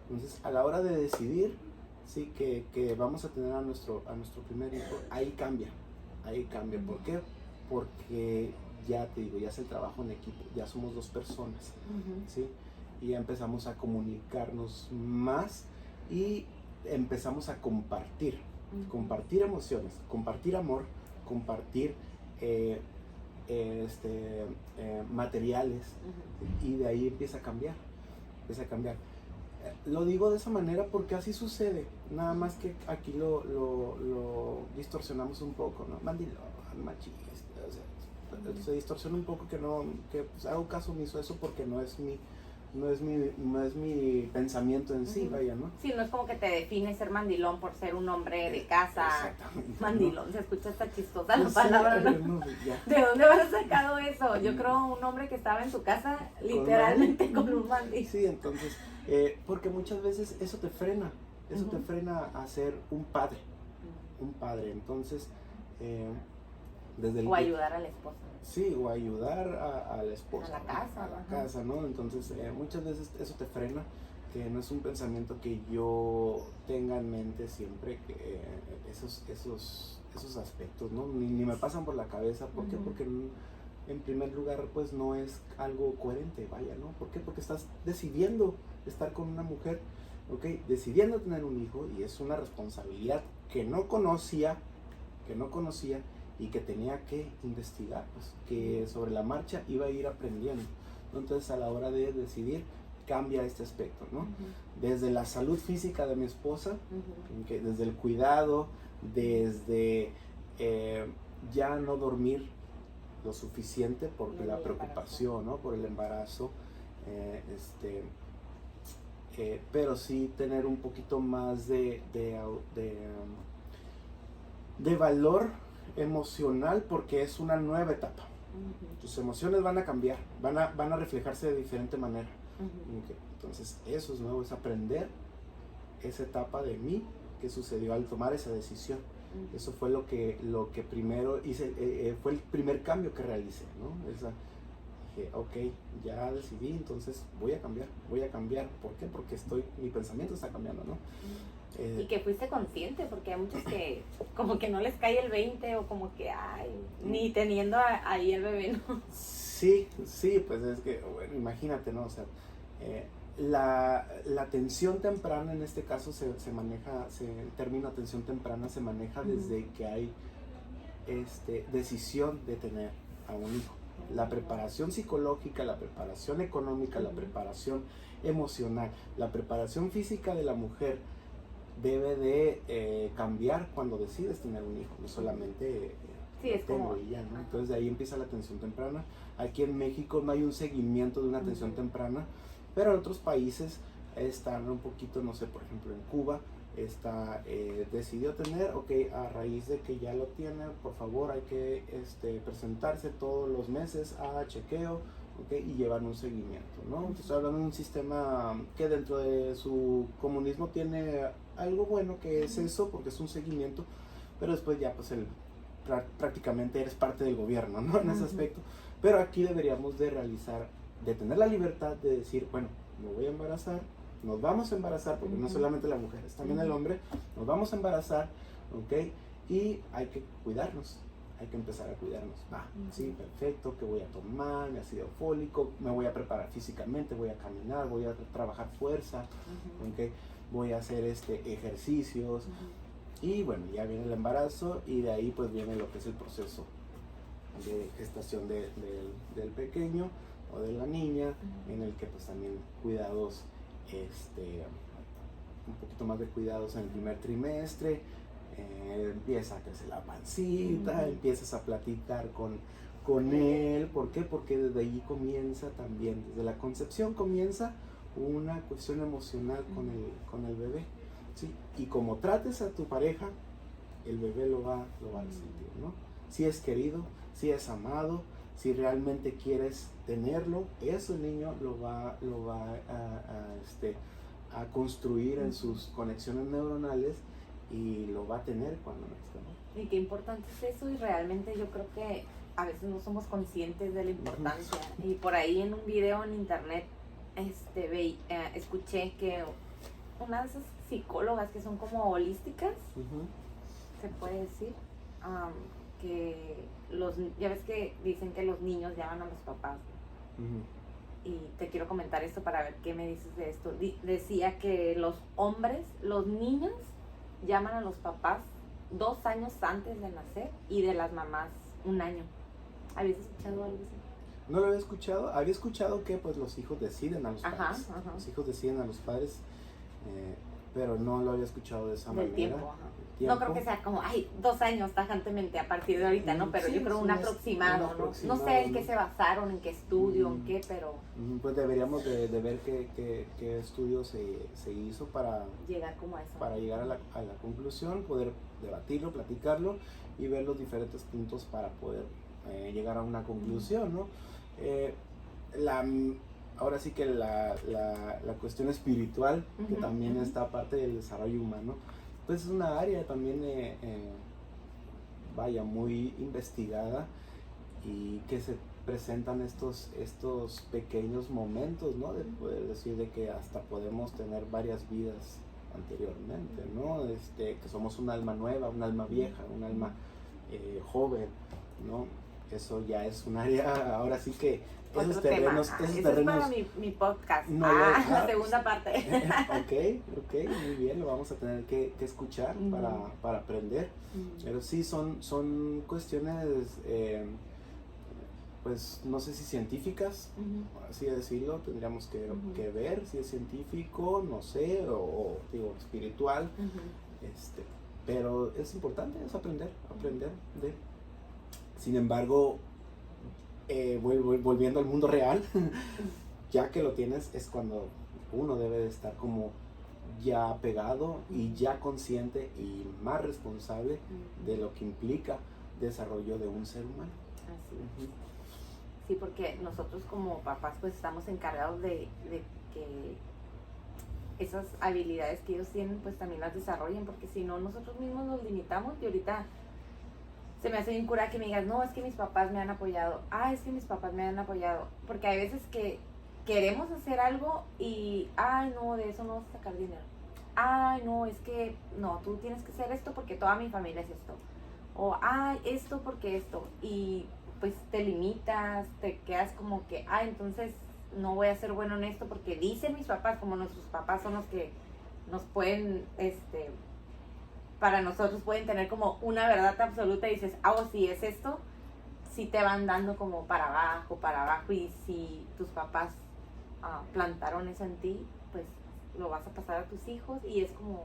Entonces, a la hora de decidir, sí, que vamos a tener a nuestro primer hijo, ahí cambia. ¿Por qué? Porque ya te digo, ya es el trabajo en equipo, ya somos dos personas, ¿sí? Y ya empezamos a comunicarnos más y empezamos a compartir emociones, compartir amor, compartir materiales, y de ahí empieza a cambiar. Lo digo de esa manera porque así sucede, nada más que aquí lo distorsionamos un poco, ¿no? Mandilón, machista, o sea, se distorsiona un poco, que pues, hago caso omiso a eso porque no es mi pensamiento en sí, vaya, ¿no? Sí, no es como que te define ser mandilón por ser un hombre de casa. Exactamente. Mandilón, ¿no? Se escucha hasta chistosa la Sí, palabra, ¿no? no, ya. ¿De dónde has sacado eso? Yo creo un hombre que estaba en su casa literalmente con un mandil. Sí, entonces, porque muchas veces eso te frena a ser un padre, entonces, desde el... O ayudar a la esposa. Sí, o ayudar a la esposa. A la casa. A la casa, ¿no? Entonces, muchas veces eso te frena, que no es un pensamiento que yo tenga en mente siempre, que esos aspectos, ¿no? Ni me pasan por la cabeza. ¿Por qué? Porque en primer lugar, pues no es algo coherente, vaya, ¿no? ¿Por qué? Porque estás decidiendo estar con una mujer, ¿ok? Decidiendo tener un hijo, y es una responsabilidad que no conocía, y que tenía que investigar, pues, que sobre la marcha iba a ir aprendiendo, ¿no? Entonces, a la hora de decidir, cambia este aspecto, ¿no? Desde la salud física de mi esposa, que desde el cuidado, desde ya no dormir lo suficiente por la preocupación, ¿no? Por el embarazo, pero sí tener un poquito más de valor emocional, porque es una nueva etapa. Tus emociones van a cambiar, van a reflejarse de diferente manera. Okay. Entonces eso es nuevo, es aprender esa etapa de mí que sucedió al tomar esa decisión. Eso fue lo que primero hice, fue el primer cambio que realicé, ¿no? Dije, ok, ya decidí, entonces voy a cambiar. ¿Por qué? Porque mi pensamiento está cambiando, ¿no? Y que fuiste consciente, porque hay muchos que como que no les cae el 20, o como que, ni teniendo ahí el bebé, ¿no? Sí, pues es que, bueno, imagínate, ¿no? O sea, la atención temprana en este caso se maneja, el término atención temprana se maneja desde que hay decisión de tener a un hijo. La preparación psicológica, la preparación económica, la preparación emocional, la preparación física de la mujer debe de cambiar cuando decides tener un hijo, no solamente tengo y ya, ¿no? Entonces de ahí empieza la atención temprana. Aquí en México no hay un seguimiento de una atención temprana, pero en otros países están un poquito, no sé, por ejemplo en Cuba decidió tener, ok, a raíz de que ya lo tiene, por favor hay que presentarse todos los meses a chequeo, okay, y llevan un seguimiento, ¿no? Estoy hablando de un sistema que dentro de su comunismo tiene algo bueno, que es eso, porque es un seguimiento, pero después ya pues prácticamente eres parte del gobierno, ¿no? En ese aspecto. Pero aquí deberíamos de tener la libertad de decir, bueno, me voy a embarazar, nos vamos a embarazar, porque no solamente la mujer, es también el hombre, nos vamos a embarazar, ¿ok? Y hay que cuidarnos, hay que empezar a cuidarnos. Sí, perfecto, ¿qué voy a tomar? Mi ácido fólico, me voy a preparar físicamente, voy a caminar, voy a trabajar fuerza, ¿ok? Voy a hacer ejercicios, y bueno, ya viene el embarazo, y de ahí pues viene lo que es el proceso de gestación del pequeño o de la niña, en el que pues también cuidados, un poquito más de cuidados en el primer trimestre, empieza a crecer la pancita, empiezas a platicar con él. ¿Por qué? Porque desde allí comienza también, desde la concepción comienza una cuestión emocional con el bebé, ¿sí? Y como trates a tu pareja, el bebé lo va a sentir, ¿no? Si es querido, si es amado, si realmente quieres tenerlo, eso el niño lo va a construir en sus conexiones neuronales, y lo va a tener cuando nazca, ¿no? Y qué importante es eso, y realmente yo creo que a veces no somos conscientes de la importancia. Y por ahí en un video en internet escuché que una de esas psicólogas que son como holísticas, se puede decir, que ya ves que dicen que los niños llaman a los papás, y te quiero comentar esto para ver qué me dices de esto. Decía que los hombres, los niños llaman a los papás 2 años antes de nacer, y de las mamás 1 año. ¿Habías escuchado algo así? No lo había escuchado. Había escuchado que pues los hijos deciden a los padres. Los hijos deciden a los padres, pero no lo había escuchado de esa manera. Tiempo, tiempo. No creo que sea como, 2 años tajantemente a partir de ahorita, ¿no? Pero Sí, yo creo un aproximado, ¿no? No sé en qué se basaron, en qué estudio, en qué, pero... Pues deberíamos de ver qué estudio se hizo para llegar como a eso. Para llegar a la conclusión, poder debatirlo, platicarlo y ver los diferentes puntos para poder llegar a una conclusión, ¿no? Ahora sí que la cuestión espiritual, que también está parte del desarrollo humano, pues es una área también, muy investigada, y que se presentan estos pequeños momentos, ¿no? De poder decir de que hasta podemos tener varias vidas anteriormente, ¿no? Que somos un alma nueva, un alma vieja, un alma joven, ¿no? Eso ya es un área, ahora sí que esos terrenos... Eso es para mi podcast, la segunda parte. Ok, muy bien, lo vamos a tener que escuchar para aprender. Pero sí, son cuestiones, pues no sé si científicas, así de decirlo, tendríamos que ver si es científico, no sé, o digo, espiritual, pero es importante, es aprender de... Sin embargo, volviendo al mundo real, ya que lo tienes, es cuando uno debe de estar como ya pegado y ya consciente y más responsable de lo que implica desarrollo de un ser humano. Así. Sí, porque nosotros como papás pues estamos encargados de que esas habilidades que ellos tienen pues también las desarrollen, porque si no nosotros mismos nos limitamos. Y ahorita se me hace bien cura que me digas, no, es que mis papás me han apoyado, es que mis papás me han apoyado, porque hay veces que queremos hacer algo y, no, de eso no vas a sacar dinero, no, es que, no, tú tienes que hacer esto porque toda mi familia es esto, o, esto porque esto, y pues te limitas, te quedas como que, entonces no voy a ser bueno en esto porque dicen mis papás, como nuestros papás son los que nos pueden, para nosotros pueden tener como una verdad absoluta, y dices, sí, es esto, sí te van dando como para abajo, y si tus papás plantaron eso en ti, pues lo vas a pasar a tus hijos, y es como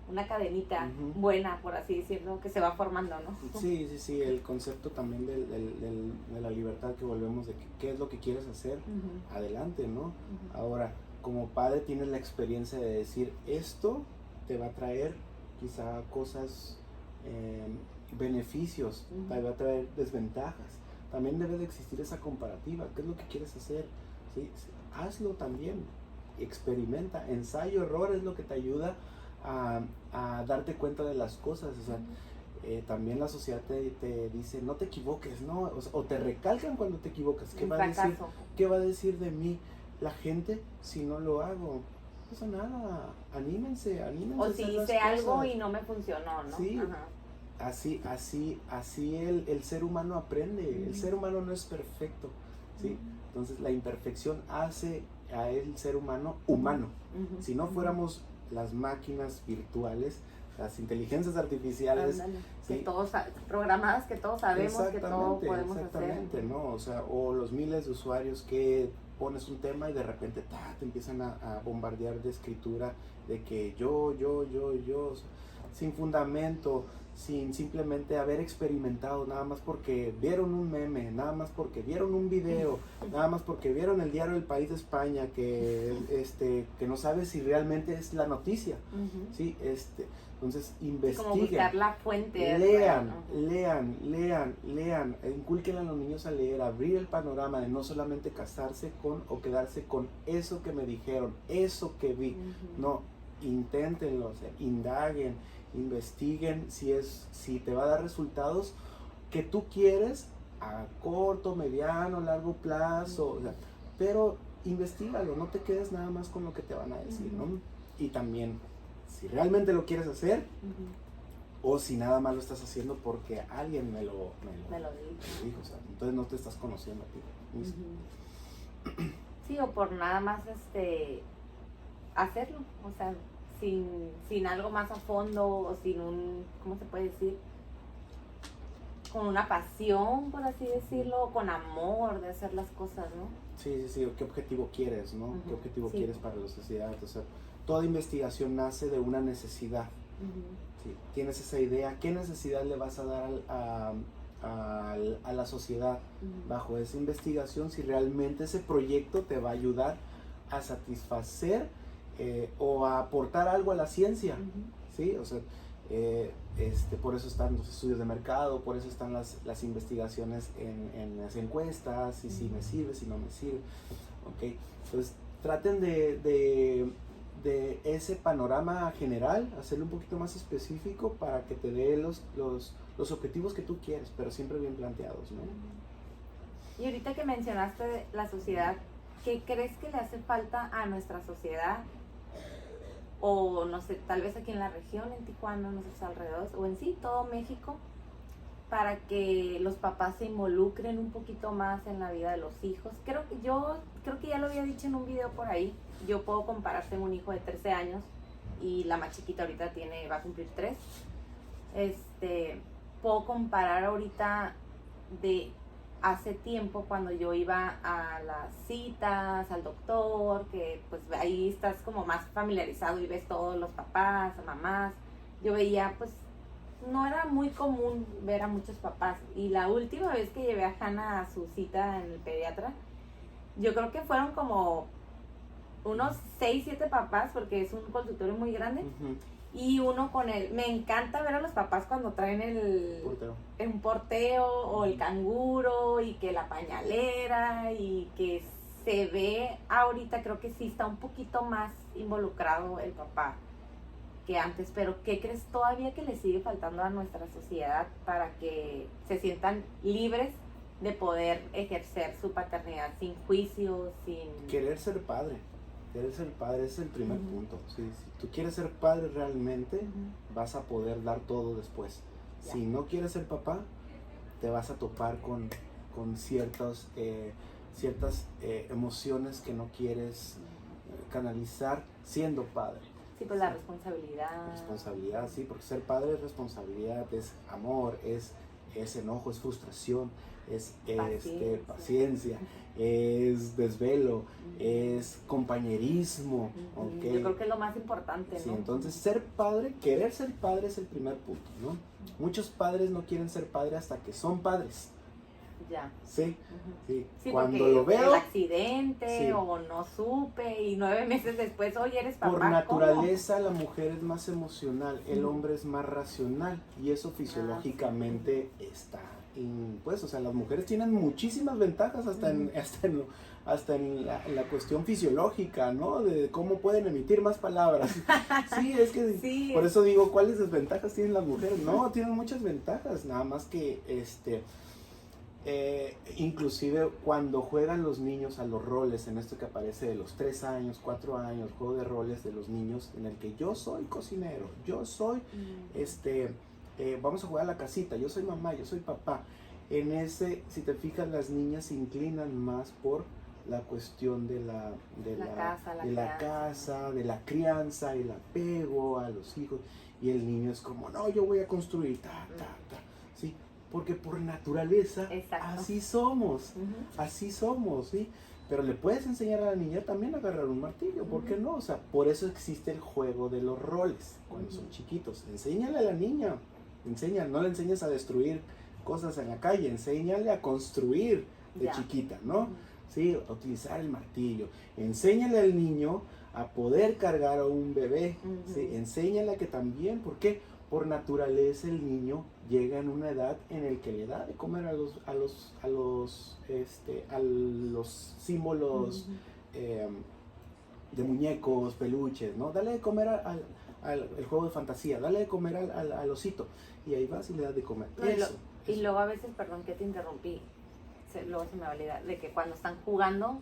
una cadenita buena, por así decirlo, que se va formando, ¿no? Sí, el concepto también de la libertad, que volvemos de qué es lo que quieres hacer, adelante, ¿no? Ahora, como padre tienes la experiencia de decir, esto te va a traer quizá cosas, beneficios, te va a traer desventajas. También debe de existir esa comparativa, ¿qué es lo que quieres hacer? ¿Sí? Hazlo también, experimenta, ensayo, error es lo que te ayuda a darte cuenta de las cosas. O sea, también la sociedad te dice, no te equivoques, ¿no? O te recalcan cuando te equivocas. ¿Qué va a decir de mí la gente si no lo hago? No pasa nada, anímense. O si hice algo y no me funcionó, ¿no? Sí, así el ser humano aprende. El ser humano no es perfecto, ¿sí? Entonces la imperfección hace a el ser humano humano. Si no fuéramos las máquinas virtuales, las inteligencias artificiales, ¿sí? Que todos programadas, que todos sabemos que todo podemos hacer. ¿No? O sea, o los miles de usuarios que pones un tema y de repente te empiezan a bombardear de escritura de que yo, o sea, sin fundamento, sin simplemente haber experimentado, nada más porque vieron un meme, nada más porque vieron un video, nada más porque vieron el diario El País de España, que no sabe si realmente es la noticia, ¿sí? Entonces investiguen, como buscar la fuente, lean, inculquen a los niños a leer, abrir el panorama de no solamente casarse con o quedarse con eso que me dijeron, eso que vi, no, inténtenlo, o sea, indaguen, investiguen si te va a dar resultados que tú quieres a corto, mediano, largo plazo, o sea, pero investígalo, no te quedes nada más con lo que te van a decir, ¿no? Y también, si realmente lo quieres hacer, o si nada más lo estás haciendo porque alguien me lo dijo, o sea, entonces no te estás conociendo a ti mismo. Sí, o por nada más hacerlo, o sea, sin algo más a fondo, o sin un, ¿cómo se puede decir? Con una pasión, por así decirlo, con amor de hacer las cosas, ¿no? Sí, ¿qué objetivo quieres, no? ¿Qué objetivo quieres para la sociedad? O sea, toda investigación nace de una necesidad, ¿sí? Tienes esa idea, ¿qué necesidad le vas a dar a la sociedad bajo esa investigación si realmente ese proyecto te va a ayudar a satisfacer o a aportar algo a la ciencia? ¿Sí? O sea, por eso están los estudios de mercado, por eso están las investigaciones en las encuestas, y si me sirve, si no me sirve. ¿Okay? Entonces, traten de ese panorama general, hacerlo un poquito más específico para que te dé los objetivos que tú quieres, pero siempre bien planteados, ¿no? Y ahorita que mencionaste la sociedad, ¿qué crees que le hace falta a nuestra sociedad? O no sé, tal vez aquí en la región, en Tijuana, nuestros alrededores, o en sí, todo México, para que los papás se involucren un poquito más en la vida de los hijos. Creo que ya lo había dicho en un video por ahí. Yo puedo comparar, tengo un hijo de 13 años y la más chiquita ahorita va a cumplir 3. Puedo comparar ahorita de hace tiempo cuando yo iba a las citas, al doctor, que pues ahí estás como más familiarizado y ves todos los papás, mamás. Yo veía, pues no era muy común ver a muchos papás. Y la última vez que llevé a Hannah a su cita en el pediatra, yo creo que fueron como unos 6, 7 papás, porque es un consultorio muy grande. Y uno con él. Me encanta ver a los papás cuando traen un porteo o el canguro, y que la pañalera, y que se ve ahorita, creo que sí está un poquito más involucrado el papá que antes. Pero ¿qué crees todavía que le sigue faltando a nuestra sociedad para que se sientan libres de poder ejercer su paternidad sin juicio, sin... Querer ser padre. Querer ser padre es el primer punto. ¿Sí? Si tú quieres ser padre realmente, vas a poder dar todo después. Ya. Si no quieres ser papá, te vas a topar con ciertas emociones que no quieres canalizar siendo padre. Sí, pues la responsabilidad. Responsabilidad, sí, porque ser padre es responsabilidad, es amor, es enojo, es frustración, es paciencia, es desvelo, es compañerismo. ¿Okay? Yo creo que es lo más importante, ¿no? Sí, entonces querer ser padre es el primer punto, ¿no? Muchos padres no quieren ser padres hasta que son padres. Ya. Sí, sí. Sí, Cuando porque lo veo, el accidente, sí. O no supe, y 9 meses después, oye, eres papá. Por naturaleza la mujer es más emocional, el hombre es más racional, y eso fisiológicamente está pues, o sea, las mujeres tienen muchísimas ventajas hasta en la cuestión fisiológica, ¿no? De cómo pueden emitir más palabras. Sí, es que Sí. Por eso digo, ¿cuáles desventajas tienen las mujeres? No, tienen muchas ventajas, nada más que inclusive cuando juegan los niños a los roles, en esto que aparece de los 3 años, 4 años, juego de roles de los niños, en el que yo soy cocinero, yo soy vamos a jugar a la casita, yo soy mamá, yo soy papá. En ese, si te fijas, las niñas se inclinan más por la cuestión de la casa, de la crianza, el apego a los hijos, y el niño es como, no, yo voy a construir, ¿sí? Porque por naturaleza, así somos, ¿sí? Pero le puedes enseñar a la niña también a agarrar un martillo, ¿por qué no? O sea, por eso existe el juego de los roles cuando son chiquitos. Enséñale a la niña, no le enseñes a destruir cosas en la calle, enséñale a construir de chiquita, ¿no? Sí, a utilizar el martillo. Enséñale al niño a poder cargar a un bebé, ¿sí? Enséñale a que también, ¿por qué? Por naturaleza el niño llega en una edad en el que le da de comer a los símbolos de muñecos, peluches, ¿no? Dale de comer al juego de fantasía, dale de comer al osito, y ahí vas y le das de comer. Y luego a veces, perdón que te interrumpí, luego se me va a olvidar, de que cuando están jugando,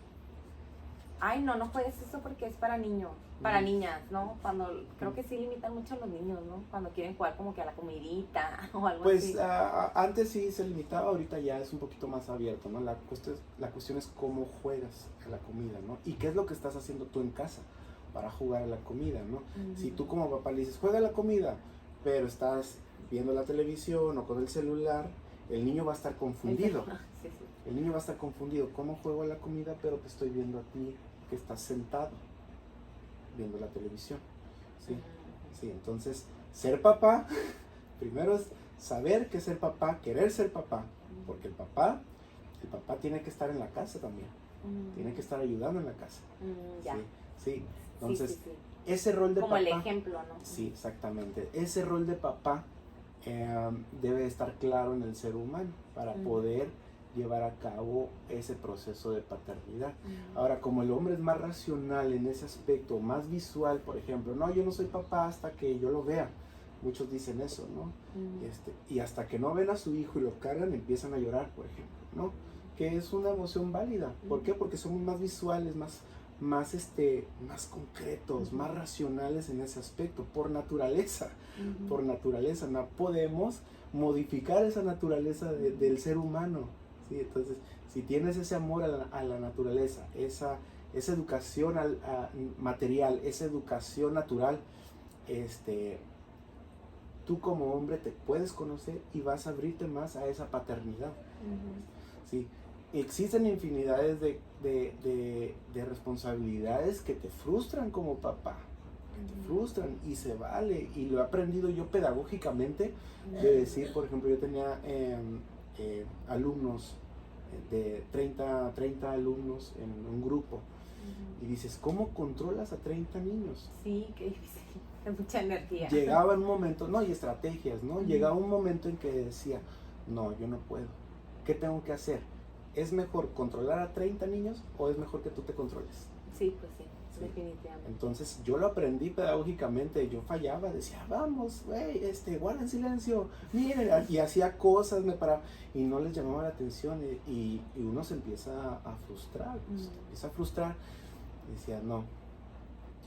ay, no juegues eso porque es para niños, para niñas, ¿no? Cuando creo que sí limitan mucho a los niños, ¿no? Cuando quieren jugar como que a la comidita o algo así. Pues antes sí se limitaba, ahorita ya es un poquito más abierto, ¿no? La cuestión es cómo juegas a la comida, ¿no? Y qué es lo que estás haciendo tú en casa para jugar a la comida, ¿no? Si tú como papá le dices, juega a la comida, pero estás viendo la televisión o con el celular, el niño va a estar confundido. Sí. El niño va a estar confundido. ¿Cómo juego a la comida, pero te estoy viendo a ti que estás sentado viendo la televisión? Sí, entonces ser papá, primero es saber qué es ser papá, querer ser papá, porque el papá tiene que estar en la casa también, tiene que estar ayudando en la casa. Ya. Sí. Entonces, Sí. ese rol de como papá. el ejemplo, ¿no? Sí, exactamente. Ese rol de papá debe estar claro en el ser humano para poder llevar a cabo ese proceso de paternidad. Ahora, como el hombre es más racional en ese aspecto, más visual, por ejemplo, no, yo no soy papá hasta que yo lo vea. Muchos dicen eso, ¿no? Y hasta que no ven a su hijo y lo cargan, empiezan a llorar, por ejemplo, ¿no? Que es una emoción válida. ¿Por qué? Porque somos más visuales, más concretos, más racionales en ese aspecto, por naturaleza. Por naturaleza. No podemos modificar esa naturaleza del ser humano. ¿Sí? Entonces, si tienes ese amor a la naturaleza, esa educación material, esa educación natural, tú como hombre te puedes conocer y vas a abrirte más a esa paternidad. ¿Sí? Existen infinidades de responsabilidades que te frustran como papá, que te frustran y se vale. Y lo he aprendido yo pedagógicamente de decir, por ejemplo, yo tenía alumnos de 30 alumnos en un grupo. Y dices, ¿cómo controlas a 30 niños? Sí, qué difícil, es mucha energía. Llegaba un momento, no, y estrategias, ¿no? Llegaba un momento en que decía, no, yo no puedo. ¿Qué tengo que hacer? ¿Es mejor controlar a 30 niños o es mejor que tú te controles? Sí, pues sí, definitivamente. Entonces yo lo aprendí pedagógicamente, yo fallaba, decía, vamos, güey, guarden silencio, miren, y hacía cosas, y no les llamaba la atención, y uno se empieza a frustrar, y decía, no,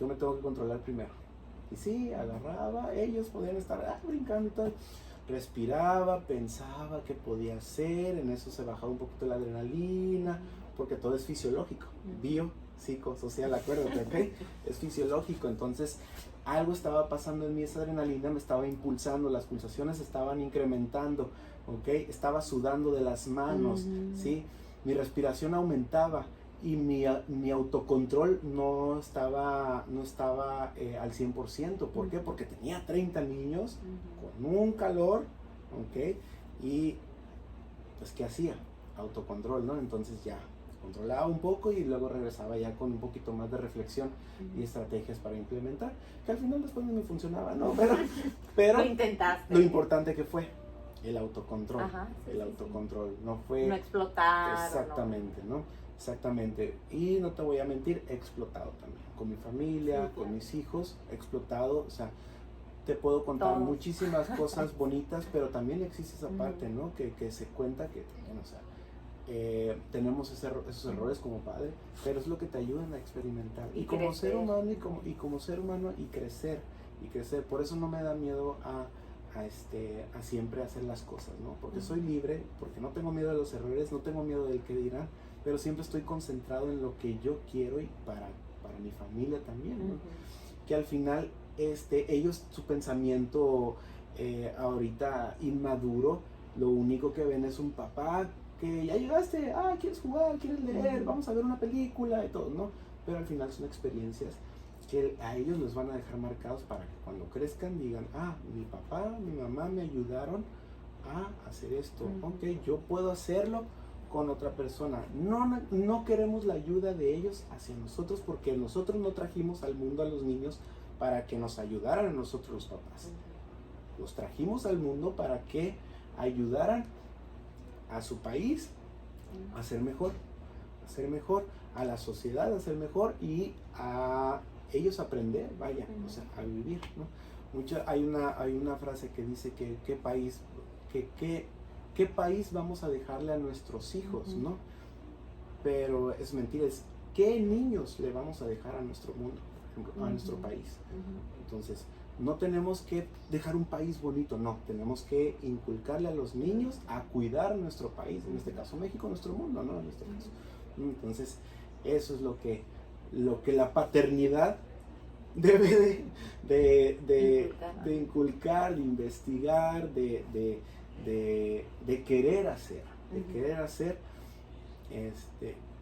yo me tengo que controlar primero. Y sí, agarraba, ellos podían estar brincando y todo. Respiraba, pensaba qué podía hacer, en eso se bajaba un poquito la adrenalina, porque todo es fisiológico, psicosocial, acuérdate, ¿ok? Es fisiológico, entonces algo estaba pasando en mí, esa adrenalina me estaba impulsando, las pulsaciones estaban incrementando, ¿ok? Estaba sudando de las manos, ¿sí? Mi respiración aumentaba y mi autocontrol no estaba al 100%. ¿Por qué? Porque tenía 30 niños con un calor, ¿ok? Y pues, ¿qué hacía? Autocontrol, ¿no? Entonces ya controlaba un poco y luego regresaba ya con un poquito más de reflexión y estrategias para implementar, que al final después no me funcionaba, ¿no? Pero lo intentaste. Lo importante que fue el autocontrol. Sí, el autocontrol, no fue... No explotar. Exactamente, ¿no? Exactamente. Y no te voy a mentir, he explotado también. Con mi familia, con mis hijos, he explotado. O sea, te puedo contar muchísimas cosas bonitas, pero también existe esa parte, ¿no? Que se cuenta que también, o sea, tenemos esos errores como padre, pero es lo que te ayudan a experimentar. Y como ser humano, y como ser humano, y crecer. Por eso no me da miedo a siempre hacer las cosas, ¿no? Porque soy libre, porque no tengo miedo de los errores, no tengo miedo del que dirán, pero siempre estoy concentrado en lo que yo quiero y para mi familia también, ¿no? Que al final ellos, su pensamiento ahorita inmaduro, lo único que ven es un papá que ya llegaste, quieres jugar, quieres leer, vamos a ver una película y todo, ¿no? Pero al final son experiencias que a ellos les van a dejar marcados para que cuando crezcan digan, mi papá, mi mamá me ayudaron a hacer esto, ok, yo puedo hacerlo con otra persona. No queremos la ayuda de ellos hacia nosotros, porque nosotros no trajimos al mundo a los niños para que nos ayudaran a nosotros los papás. Los trajimos al mundo para que ayudaran a su país a ser mejor, a la sociedad a ser mejor y a ellos aprender, o sea, a vivir, ¿no? Hay una frase que dice que qué país vamos a dejarle a nuestros hijos, ¿no? Pero es mentira, es qué niños le vamos a dejar a nuestro mundo, a nuestro país. Entonces, no tenemos que dejar un país bonito, no, tenemos que inculcarle a los niños a cuidar nuestro país, en este caso México, nuestro mundo, ¿no? En este caso. Entonces, eso es lo que la paternidad debe de inculcar, de investigar, de querer hacer,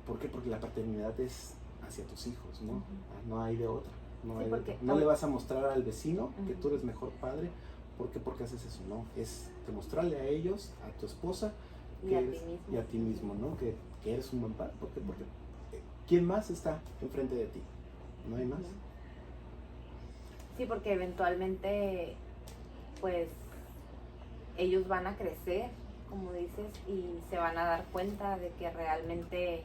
¿por qué? Porque la paternidad es hacia tus hijos, ¿no? No hay de otra. No, Sí, porque no le vas a mostrar al vecino que tú eres mejor padre. ¿Por qué? Porque haces eso, ¿no? Es demostrarle a ellos, a tu esposa, y a ti mismo. y a ti mismo, ¿no? Que eres un buen padre. ¿Por qué? Porque ¿quién más está enfrente de ti? No hay más. Sí, porque eventualmente, pues, ellos van a crecer, como dices, y se van a dar cuenta de que realmente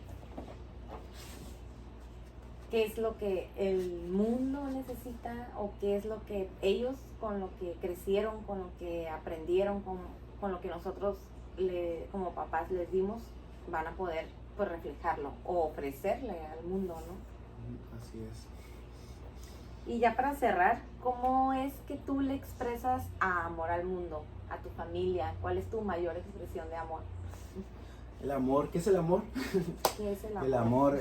qué es lo que el mundo necesita o qué es lo que ellos con lo que crecieron, con lo que aprendieron, con lo que nosotros como papás les dimos, van a poder pues reflejarlo o ofrecerle al mundo, ¿no? Así es. Y ya para cerrar, ¿cómo es que tú le expresas amor al mundo, a tu familia? ¿Cuál es tu mayor expresión de amor? El amor, ¿qué es el amor? ¿Qué es el amor? El amor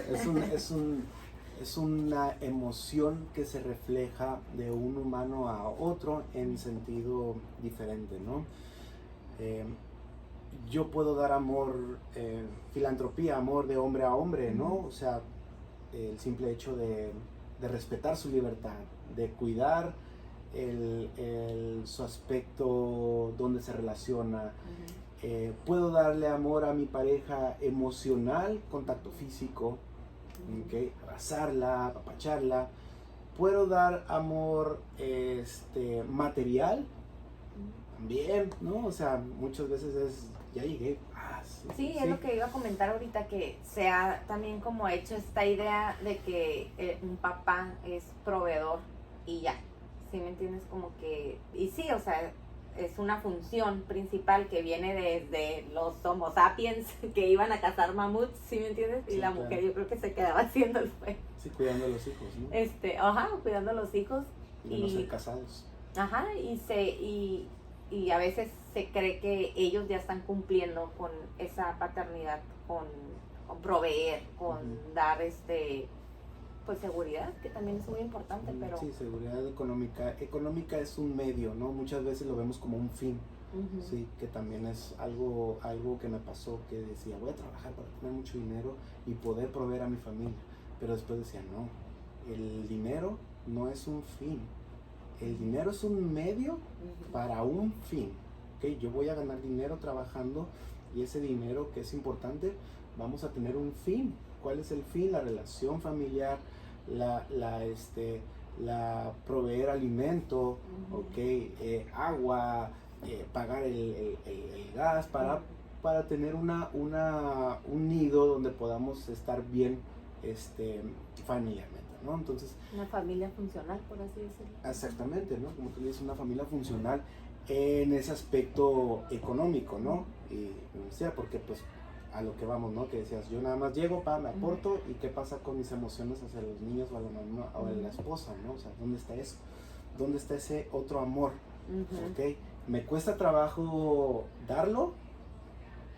es una emoción que se refleja de un humano a otro en sentido diferente, ¿no? Yo puedo dar amor, filantropía, amor de hombre a hombre, ¿no? O sea, el simple hecho de respetar su libertad, de cuidar su aspecto donde se relaciona. Puedo darle amor a mi pareja emocional, contacto físico, ¿okay? Abrazarla, apapacharla. Puedo dar amor material también, ¿no? O sea, muchas veces es, ya llegué. Sí, es lo que iba a comentar ahorita, que se ha también como hecho esta idea de que un papá es proveedor y ya, ¿sí me entiendes? Como que, y sí, o sea, es una función principal que viene desde los Homo sapiens que iban a cazar mamuts, ¿sí me entiendes? Y Sí, la claro. mujer yo creo que se quedaba haciendo el fuego. Sí, cuidando a los hijos, ¿no? Cuidando a los hijos. Y no ser casados. Ajá, y a veces se cree que ellos ya están cumpliendo con esa paternidad, con proveer, con dar pues seguridad, que también es muy importante, pero... Sí, seguridad económica. Económica es un medio, ¿no? Muchas veces lo vemos como un fin, sí, que también es algo que me pasó, que decía, voy a trabajar para tener mucho dinero y poder proveer a mi familia, pero después decía, no, el dinero no es un fin, el dinero es un medio para un fin, ¿ok? Yo voy a ganar dinero trabajando y ese dinero que es importante, vamos a tener un fin. ¿Cuál es el fin? La relación familiar, la proveer alimento, ¿ok? Agua, pagar el gas para tener un nido donde podamos estar bien familiarmente, ¿no? Entonces, una familia funcional, por así decirlo. Exactamente, ¿no? Como tú dices, una familia funcional en ese aspecto económico, ¿no? Y sea porque pues a lo que vamos, ¿no? Que decías, yo nada más llego, me aporto, y qué pasa con mis emociones hacia los niños o a la mamá o a la esposa, ¿no? O sea, ¿dónde está eso? ¿Dónde está ese otro amor? ¿Ok? ¿Me cuesta trabajo darlo?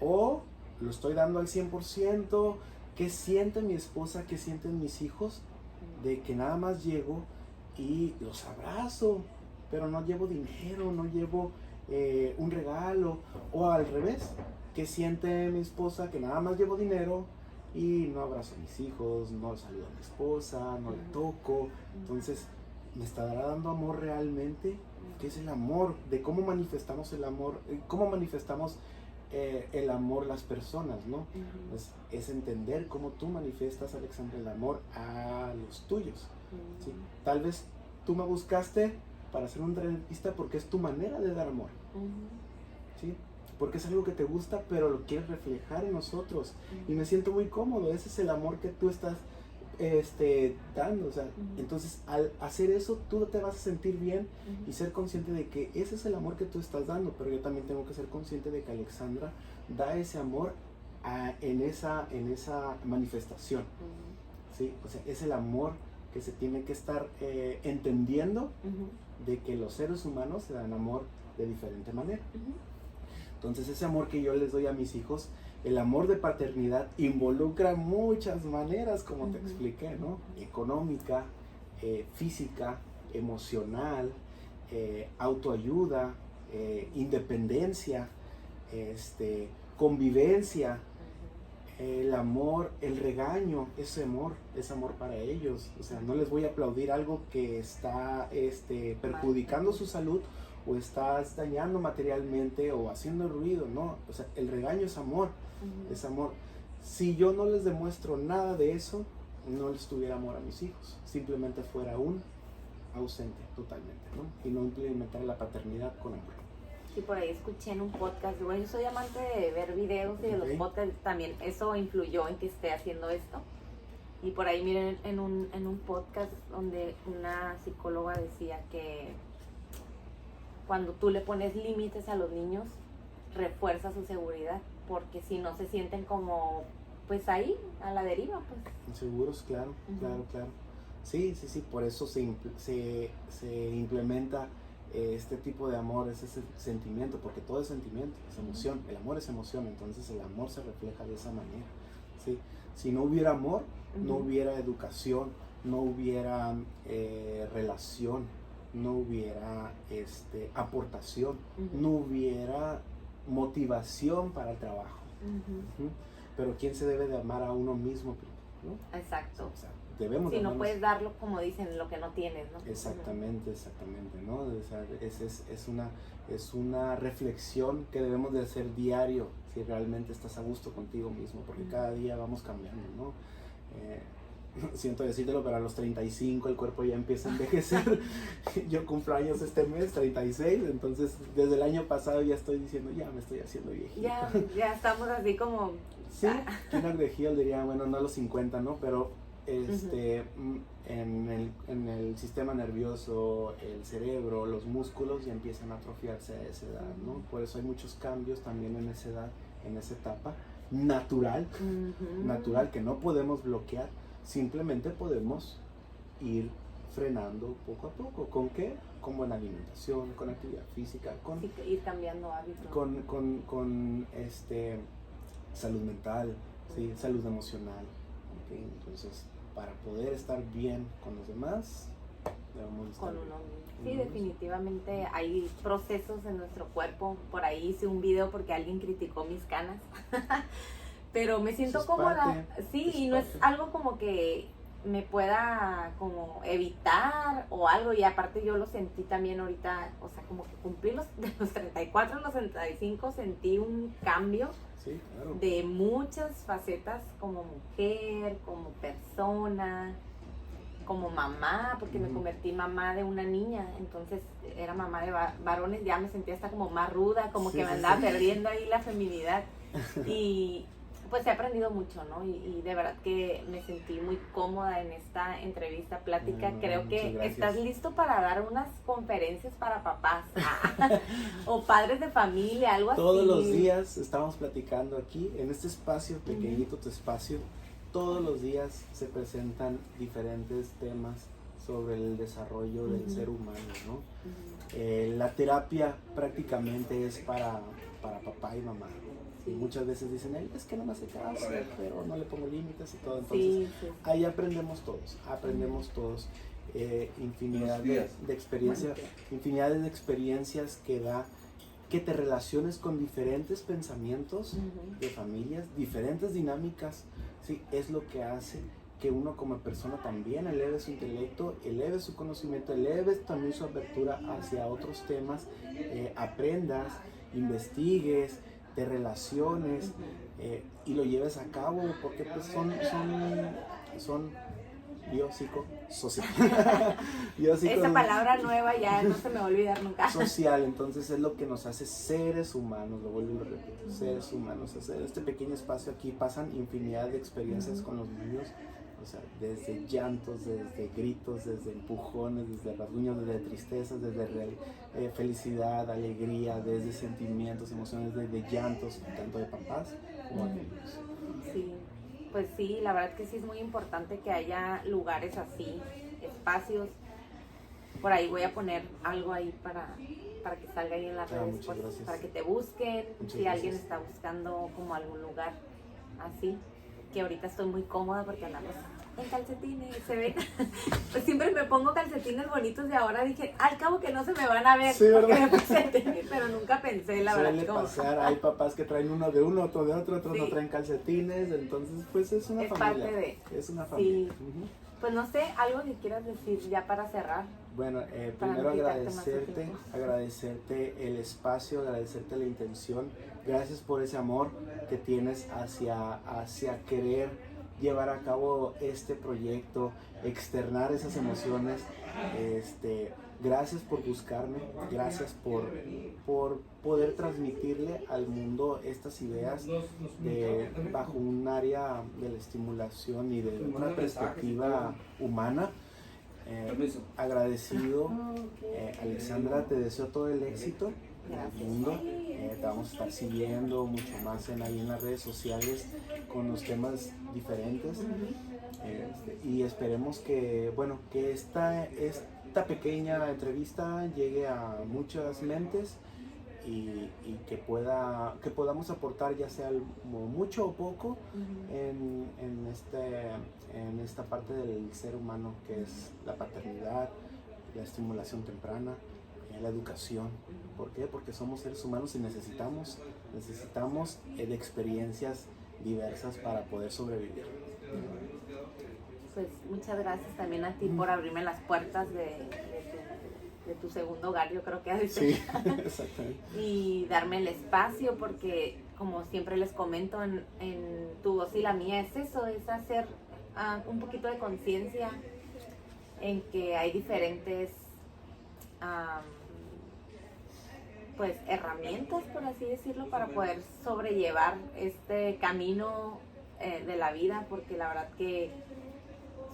¿O lo estoy dando al 100%? ¿Qué siente mi esposa? ¿Qué sienten mis hijos? De que nada más llego y los abrazo, pero no llevo dinero, no llevo un regalo, o al revés, que siente mi esposa que nada más llevo dinero y no abrazo a mis hijos, no saludo a mi esposa, no la toco. Entonces, ¿me estará dando amor realmente? ¿Qué es el amor? De cómo manifestamos el amor, cómo manifestamos el amor las personas, ¿no? Pues es entender cómo tú manifiestas, Alexandra, el amor a los tuyos, ¿sí? Tal vez tú me buscaste para ser un terapista porque es tu manera de dar amor, ¿sí? Porque es algo que te gusta, pero lo quieres reflejar en nosotros, y me siento muy cómodo. Ese es el amor que tú estás dando, o sea, entonces al hacer eso tú te vas a sentir bien y ser consciente de que ese es el amor que tú estás dando, pero yo también tengo que ser consciente de que Alexandra da ese amor en esa manifestación, ¿sí? O sea, es el amor que se tiene que estar entendiendo de que los seres humanos se dan amor de diferente manera. Entonces ese amor que yo les doy a mis hijos, el amor de paternidad, involucra muchas maneras, como te expliqué, ¿no? Económica, física, emocional, autoayuda, independencia, convivencia, el amor, el regaño, es amor para ellos. O sea, no les voy a aplaudir algo que está perjudicando su salud o estás dañando materialmente o haciendo ruido, no. O sea, el regaño es amor, es amor. Si yo no les demuestro nada de eso, no les tuviera amor a mis hijos, simplemente fuera un ausente totalmente, ¿no? Y no implementar la paternidad con amor. Sí, por ahí escuché en un podcast, bueno, yo soy amante de ver videos y de los podcasts, también eso influyó en que esté haciendo esto. Y por ahí miren en un podcast donde una psicóloga decía que cuando tú le pones límites a los niños, refuerza su seguridad, porque si no se sienten como, pues ahí, a la deriva, pues. Seguros, claro, claro. Sí, por eso se implementa este tipo de amor, ese sentimiento, porque todo es sentimiento, es emoción, el amor es emoción, entonces el amor se refleja de esa manera, ¿sí? Si no hubiera amor, no hubiera educación, no hubiera relación, no hubiera aportación, no hubiera motivación para el trabajo. Pero ¿quién se debe de amar a uno mismo, ¿no? Exacto. O sea, debemos si no puedes darlo, como dicen, lo que no tienes, ¿no? Exactamente, ¿no? O sea, es una reflexión que debemos de hacer diario, si realmente estás a gusto contigo mismo, porque cada día vamos cambiando, ¿no? Siento decírtelo, pero a los 35 el cuerpo ya empieza a envejecer. Yo cumplo años este mes, 36, entonces desde el año pasado ya estoy diciendo, ya me estoy haciendo viejito. Ya estamos así como... Sí, King de Hill diría, bueno, no a los 50, ¿no? Pero en el sistema nervioso, el cerebro, los músculos ya empiezan a atrofiarse a esa edad, ¿no? Por eso hay muchos cambios también en esa edad, en esa etapa natural, que no podemos bloquear. Simplemente podemos ir frenando poco a poco. ¿Con qué? Con buena alimentación, con actividad física, con ir cambiando hábitos. Con salud mental, ¿sí? Salud emocional. ¿Okay? Entonces, para poder estar bien con los demás, debemos estar con uno mismo. Sí, definitivamente hay procesos en nuestro cuerpo. Por ahí hice un video porque alguien criticó mis canas. Pero me siento cómoda, sí, y no es algo como que me pueda como evitar o algo, y aparte yo lo sentí también ahorita, o sea, como que cumplí de los 34 a los 35, sentí un cambio de muchas facetas como mujer, como persona, como mamá, porque me convertí en mamá de una niña, entonces era mamá de varones, ya me sentía hasta como más ruda, como que me andaba perdiendo ahí la feminidad, y pues he aprendido mucho, ¿no? Y de verdad que me sentí muy cómoda en esta entrevista, plática. Creo que estás listo para dar unas conferencias para papás o padres de familia, algo así. Todos los días estamos platicando aquí, en este espacio, pequeñito tu espacio, todos los días se presentan diferentes temas sobre el desarrollo del ser humano, ¿no? La terapia prácticamente es para papá y mamá. Y muchas veces dicen, es que no me hace caso, pero no le pongo límites y todo. Entonces, ahí aprendemos todos. Infinidad de experiencias que te relaciones con diferentes pensamientos de familias, diferentes dinámicas, ¿sí? Es lo que hace que uno como persona también eleve su intelecto, eleve su conocimiento, eleve también su apertura hacia otros temas, aprendas, investigues, de relaciones, y lo lleves a cabo, porque pues son biopsicosocial. Esa palabra nueva ya no se me va a olvidar nunca. Social, entonces es lo que nos hace seres humanos, lo vuelvo y lo repito, seres humanos. En este pequeño espacio aquí pasan infinidad de experiencias con los niños. O sea, desde llantos, desde gritos, desde empujones, desde rasguños, desde tristezas, desde felicidad, alegría, desde sentimientos, emociones, desde llantos, tanto de papás como de niños. Sí, pues sí, la verdad que sí es muy importante que haya lugares así, espacios. Por ahí voy a poner algo ahí para que salga ahí en las redes, pues, para que te busquen, si alguien está buscando como algún lugar así. Que ahorita estoy muy cómoda porque andamos en calcetines, se ven. Pues siempre me pongo calcetines bonitos y ahora dije, al cabo que no se me van a ver, sí, porque me puse tenis, pero nunca pensé, la verdad. Suele pasar, hay papás que traen uno de uno, otro de otro, otros Sí. no traen calcetines, entonces pues es una Es familia. parte de. Es una familia. Sí. Ujú. Pues no sé, algo que quieras decir ya para cerrar. Bueno, Para primero no quitarte más tu tiempo. agradecerte el espacio, agradecerte la intención. Gracias por ese amor que tienes hacia querer llevar a cabo este proyecto, externar esas emociones. Gracias por buscarme, gracias por poder transmitirle al mundo estas ideas bajo un área de la estimulación y de una perspectiva humana. Agradecido, Alexandra, te deseo todo el éxito en el mundo. Te vamos a estar siguiendo mucho más ahí en las redes sociales con los temas diferentes. Y esperemos que esta pequeña entrevista llegue a muchas mentes y que podamos aportar, ya sea mucho o poco, en esta parte del ser humano, que es la paternidad, la estimulación temprana, la educación. ¿Por qué? Porque somos seres humanos y necesitamos de experiencias diversas para poder sobrevivir. Pues muchas gracias también a ti por abrirme las puertas de tu segundo hogar, yo creo que has dicho. Sí, exactamente. Y darme el espacio, porque como siempre les comento en Tu Voz y la Mía, es eso, es hacer un poquito de conciencia en que hay diferentes pues herramientas, por así decirlo, para poder sobrellevar este camino de la vida, porque la verdad que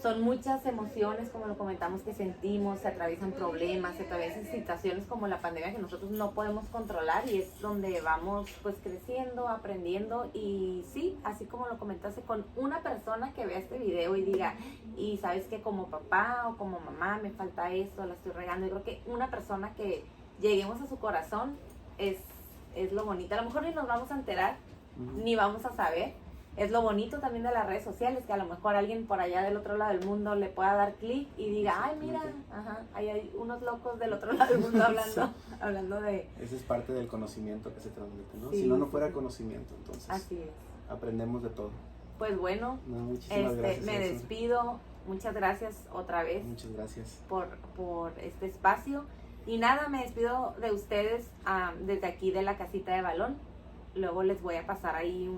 son muchas emociones, como lo comentamos, que sentimos, se atraviesan problemas, se atraviesan situaciones como la pandemia que nosotros no podemos controlar, y es donde vamos pues creciendo, aprendiendo. Y sí, así como lo comentaste, con una persona que vea este video y diga, y sabes que como papá o como mamá me falta esto, la estoy regando, yo creo que una persona que lleguemos a su corazón es lo bonito. A lo mejor ni nos vamos a enterar, ni vamos a saber. Es lo bonito también de las redes sociales, que a lo mejor alguien por allá del otro lado del mundo le pueda dar clic y diga, ay, mira, ahí hay unos locos del otro lado del mundo hablando de... Ese es parte del conocimiento que se transmite, ¿no? Sí, si no fuera conocimiento, entonces así es. aprendemos de todo. Pues bueno, Muchísimas gracias, me despido. Muchas gracias otra vez. Muchas gracias por este espacio. Y nada, me despido de ustedes desde aquí de la casita de balón. Luego les voy a pasar ahí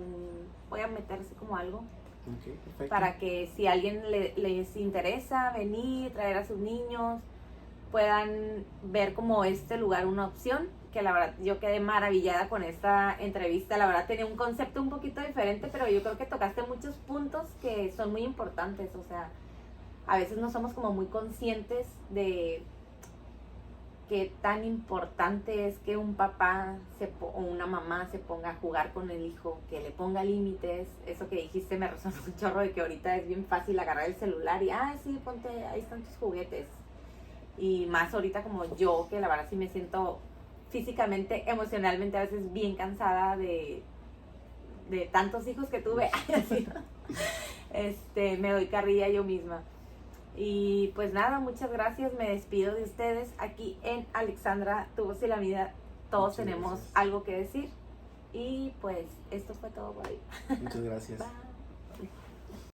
voy a meter así como algo, perfecto, para que si a alguien les interesa venir, traer a sus niños, puedan ver como este lugar una opción. Que la verdad yo quedé maravillada con esta entrevista. La verdad tenía un concepto un poquito diferente, pero yo creo que tocaste muchos puntos que son muy importantes. O sea, a veces no somos como muy conscientes de qué tan importante es que un papá o una mamá se ponga a jugar con el hijo, que le ponga límites. Eso que dijiste me resonó un chorro, de que ahorita es bien fácil agarrar el celular y, sí, ponte, ahí están tus juguetes. Y más ahorita como yo, que la verdad sí me siento físicamente, emocionalmente a veces bien cansada de tantos hijos que tuve. Así, me doy carrilla yo misma. Y pues nada, muchas gracias, me despido de ustedes aquí en Alexandra, Tu Voz y la Mía. Todos tenemos algo que decir. Y pues esto fue todo por ahí. Muchas gracias. Bye.